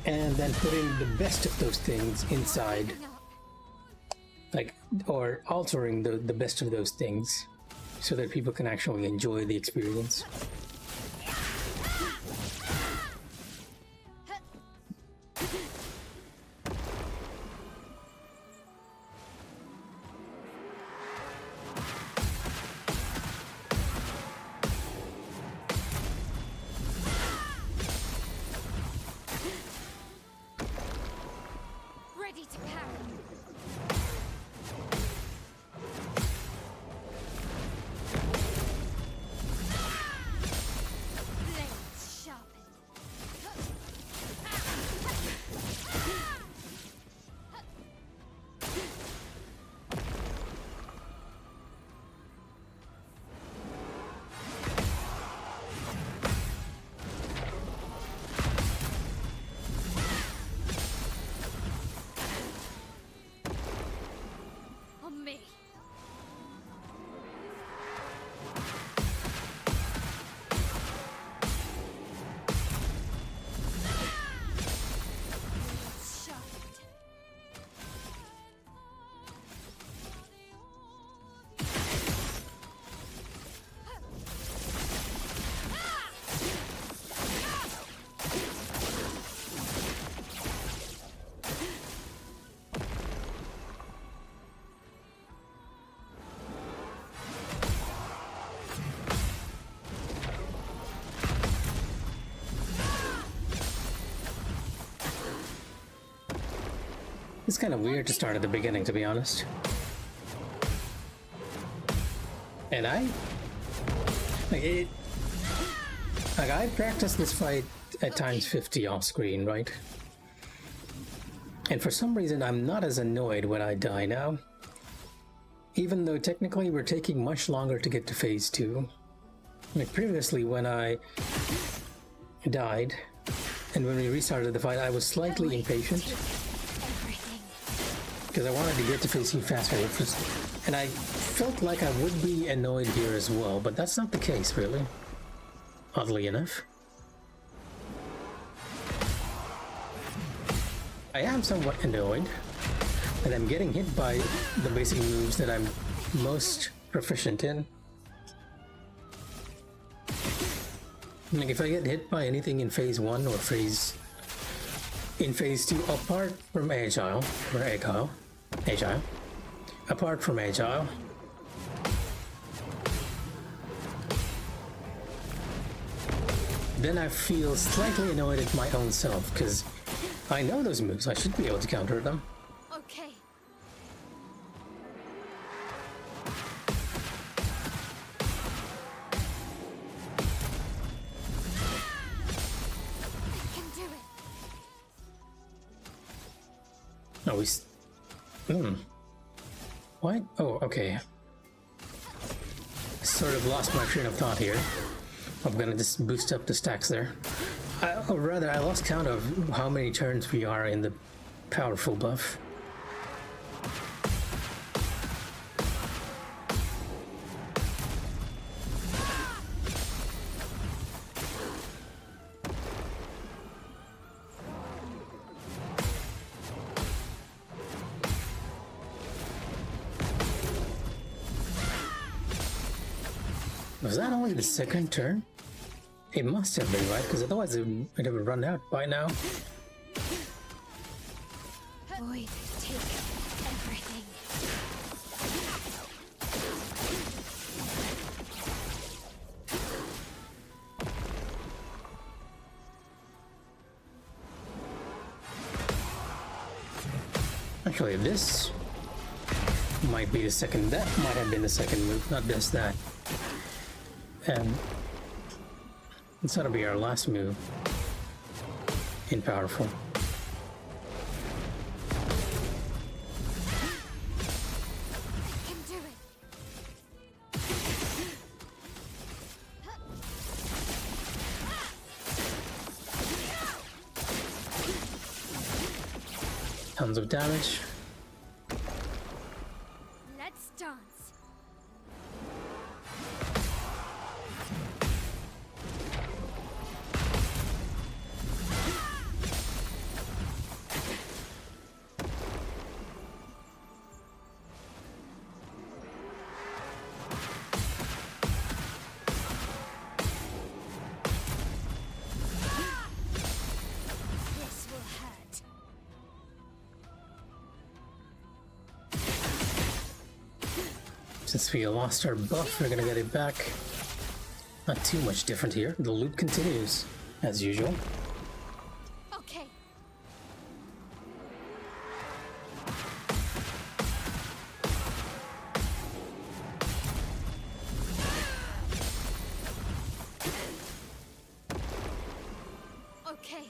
and then putting the best of those things inside, like, or altering the best of those things so that people can actually enjoy the experience. Ready to carry. It's kind of weird to start at the beginning, to be honest. And I practiced this fight at times 50 off screen, right? And for some reason, I'm not as annoyed when I die now. Even though technically we're taking much longer to get to phase 2. Like previously when I died, and when we restarted the fight, I was slightly impatient. Because I wanted to get to phase 2 faster. And I felt like I would be annoyed here as well, but that's not the case, really. Oddly enough. I am somewhat annoyed that I'm getting hit by the basic moves that I'm most proficient in. Like if I get hit by anything in phase 1 or phase 2, apart from agile, apart from agile, then I feel slightly annoyed at my own self, because I know those moves, I should be able to counter them. Okay. I can do it. Oh, What? Oh, okay. Sort of lost my train of thought here. I'm gonna just boost up the stacks there. Or rather, I lost count of how many turns we are in the powerful buff. Was that only the second turn? It must have been, right? Because otherwise it would have run out by now. Void, take everything. Actually, this might be the second. That might have been the second move, not just that. And it's gotta be our last move in powerful. I can do it. Tons of damage. Let's dance. This will hurt. Since we lost our buff, we're gonna get it back. Not too much different here. The loop continues, as usual. Okay. Okay.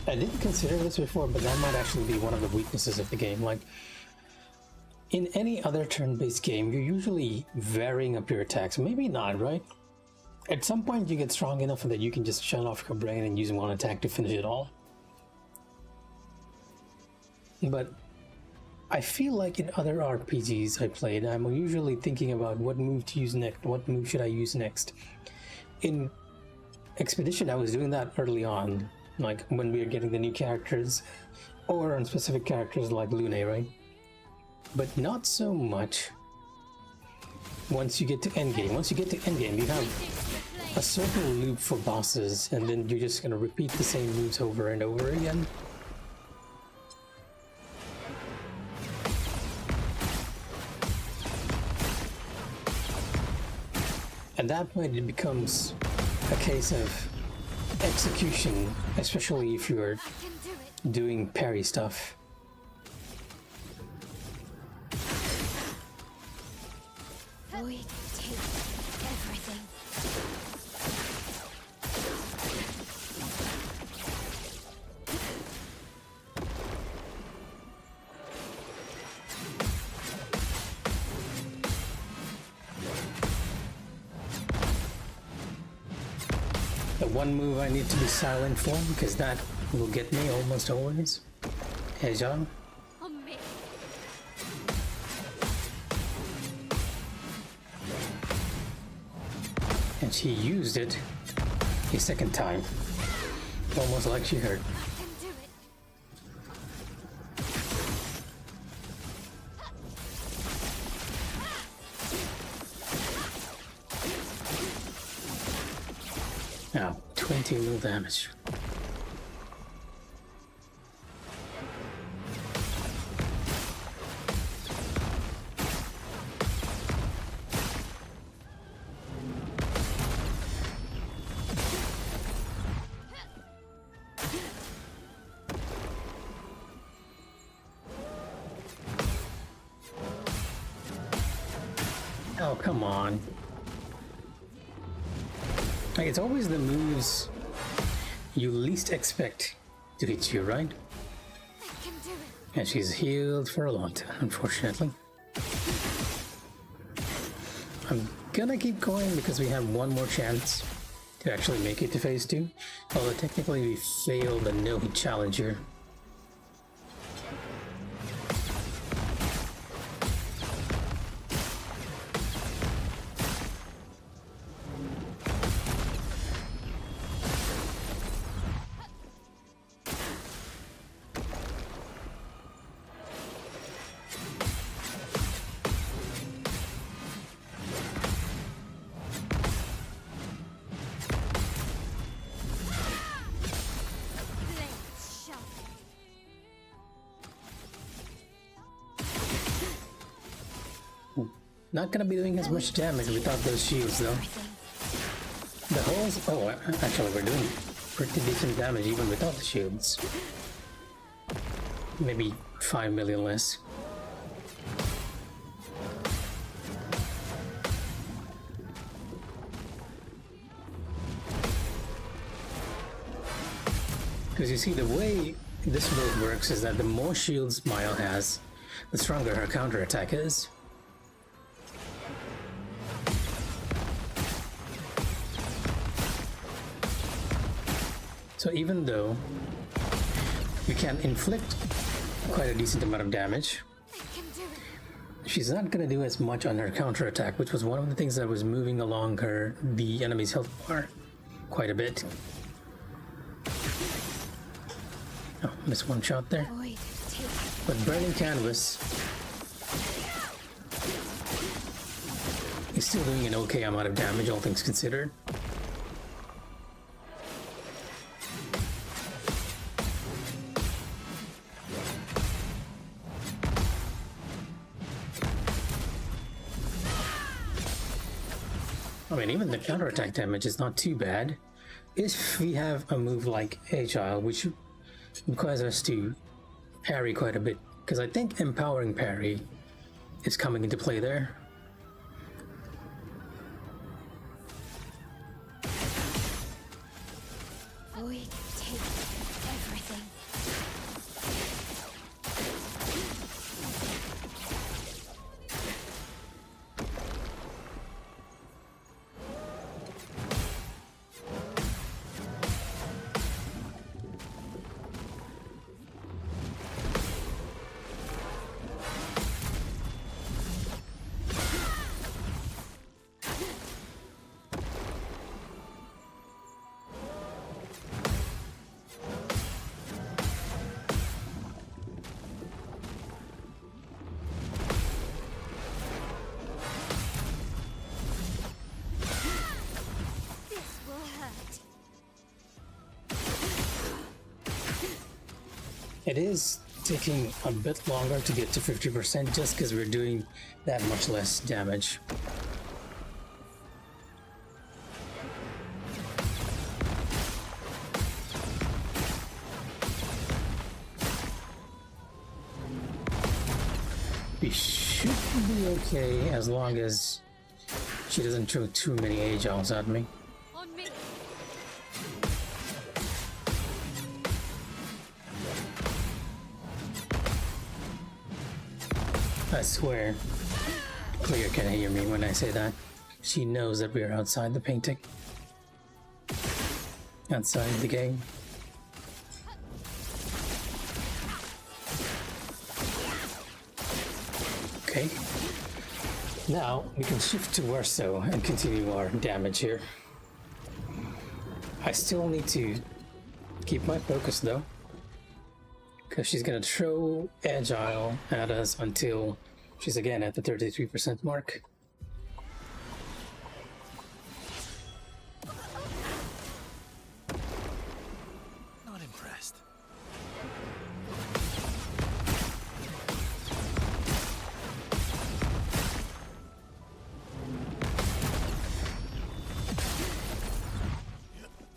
I didn't consider this before, but that might actually be one of the weaknesses of the game. Like, in any other turn-based game, you're usually varying up your attacks. Maybe not, right? At some point, you get strong enough that you can just shut off your brain and use one attack to finish it all. But I feel like in other RPGs I played, I'm usually thinking about what move to use next, what move should I use next. In Expedition, I was doing that early on, like when we were getting the new characters, or on specific characters like Lune, right? But not so much once you get to endgame. Once you get to endgame, you have a certain loop for bosses, and then you're just gonna repeat the same moves over and over again. At that point, it becomes a case of execution, especially if you're I can do it. doing parry stuff. Void take everything. The one move I need to be silent for, because that will get me almost always. Agile. On me. And she used it a second time. Almost like she heard. I can do it. Now, 20 mil damage. Oh, come on. Like, it's always the moves you least expect to hit you, right? I can do it. And she's healed for a long time, unfortunately. I'm gonna keep going because we have one more chance to actually make it to phase 2. Although technically we failed the no-hit challenger. Blades sharp. Not gonna be doing as much damage without those shields though. The holes, oh, actually we're doing pretty decent damage even without the shields. Maybe 5 million less. Because you see, the way this build works is that the more shields Mile has, the stronger her counterattack is. So even though we can inflict quite a decent amount of damage, I can do it. she's not going to do as much on her counterattack, which was one of the things that was moving along the enemy's health bar quite a bit. Oh, missed one shot there. Void take. But Burning Canvas is still doing an okay amount of damage, all things considered. I mean, even the counterattack damage is not too bad if we have a move like Agile, which requires us to parry quite a bit. Because I think empowering parry is coming into play there. Void take everything. This will hurt. It is taking a bit longer to get to 50% just because we're doing that much less damage. we should be okay as long as she doesn't throw too many agiles at me. On me. I swear, Cleo can hear me when I say that. She knows that we are outside the painting. Outside the game. Okay. Now we can shift to Warsaw and continue our damage here. I still need to keep my focus though, because she's gonna throw Agile at us until she's again at the 33% mark. Not impressed.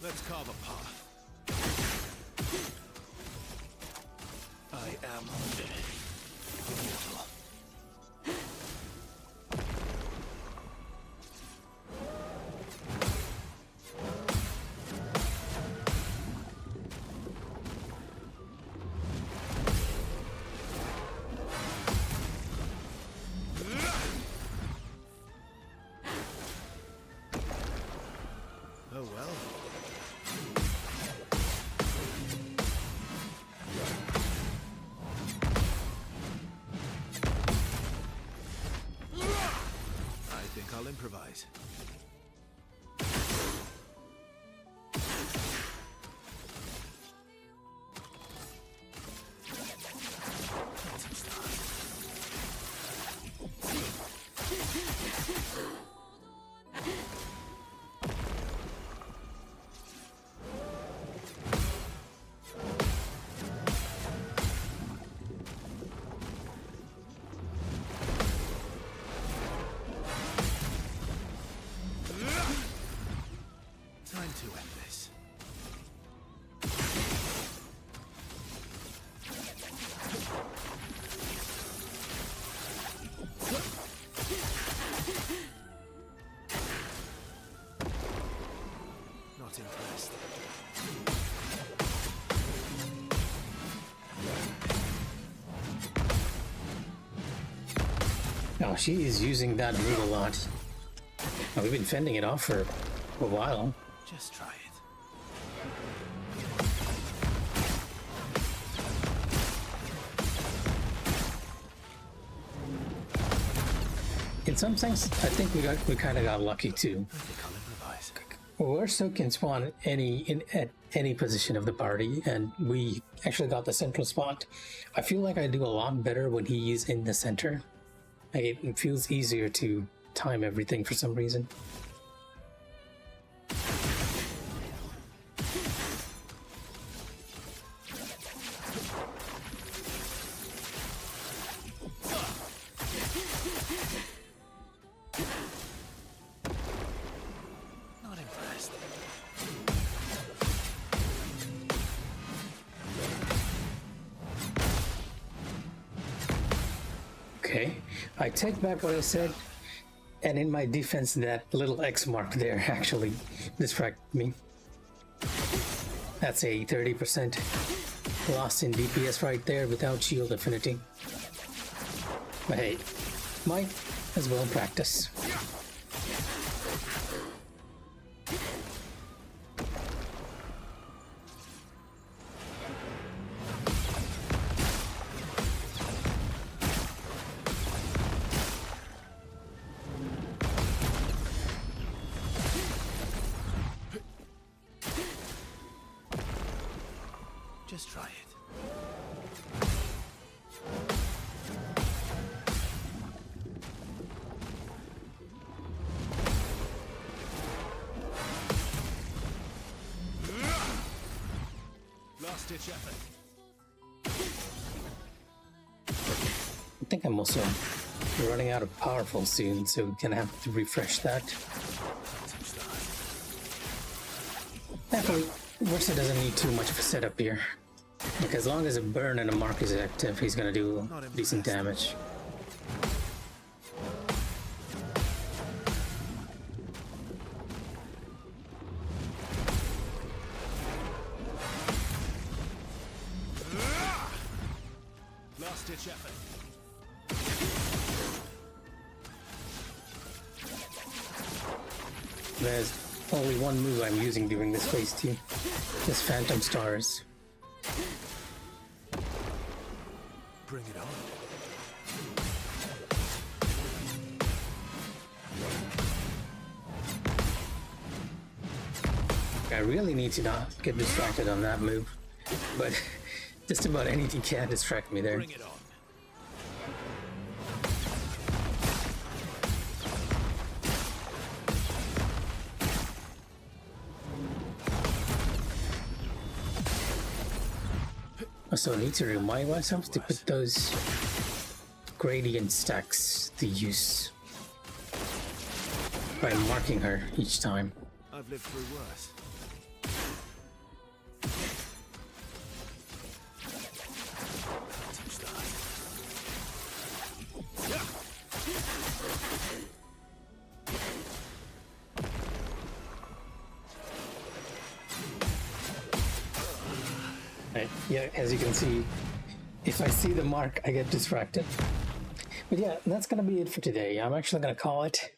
Let's carve a path. I am immortal. Oh well. I think I'll improvise. Time to end this. Not impressed. Oh, she is using that route a lot. Now, we've been fending it off for a while. Just try it. In some sense, I think we kind of got lucky too. I think I'll improvise. Warsaw can spawn at any position of the party, and we actually got the central spot. I feel like I do a lot better when he is in the center. Like it feels easier to time everything for some reason. Not impressed. Okay, I take back what I said, and in my defense, that little X mark there actually distracted me. That's a 30% loss in DPS right there without shield affinity. But hey, might as well practice. Just try it. Last-ditch effort. I think I'm also running out of powerful soon, so we're gonna have to refresh that. Thankfully, Warsaw doesn't need too much of a setup here. Like as long as a burn and a mark is active, he's gonna do decent damage. Last-ditch effort. There's only one move I'm using during this phase 2. Just Phantom Stars. Bring it on. I really need to not get distracted on that move, but just about anything can distract me there. Bring it on. Also, I need to remind myself to put those gradient stacks to use by marking her each time. I've lived through worse. Touch that. Right. Yeah, as you can see, if I see the mark, I get distracted. But yeah, that's gonna be it for today. I'm actually gonna call it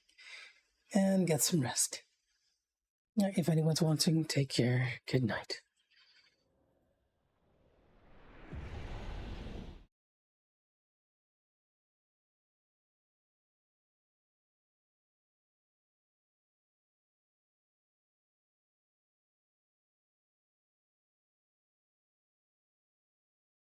and get some rest. Yeah, if anyone's watching, take care. Good night.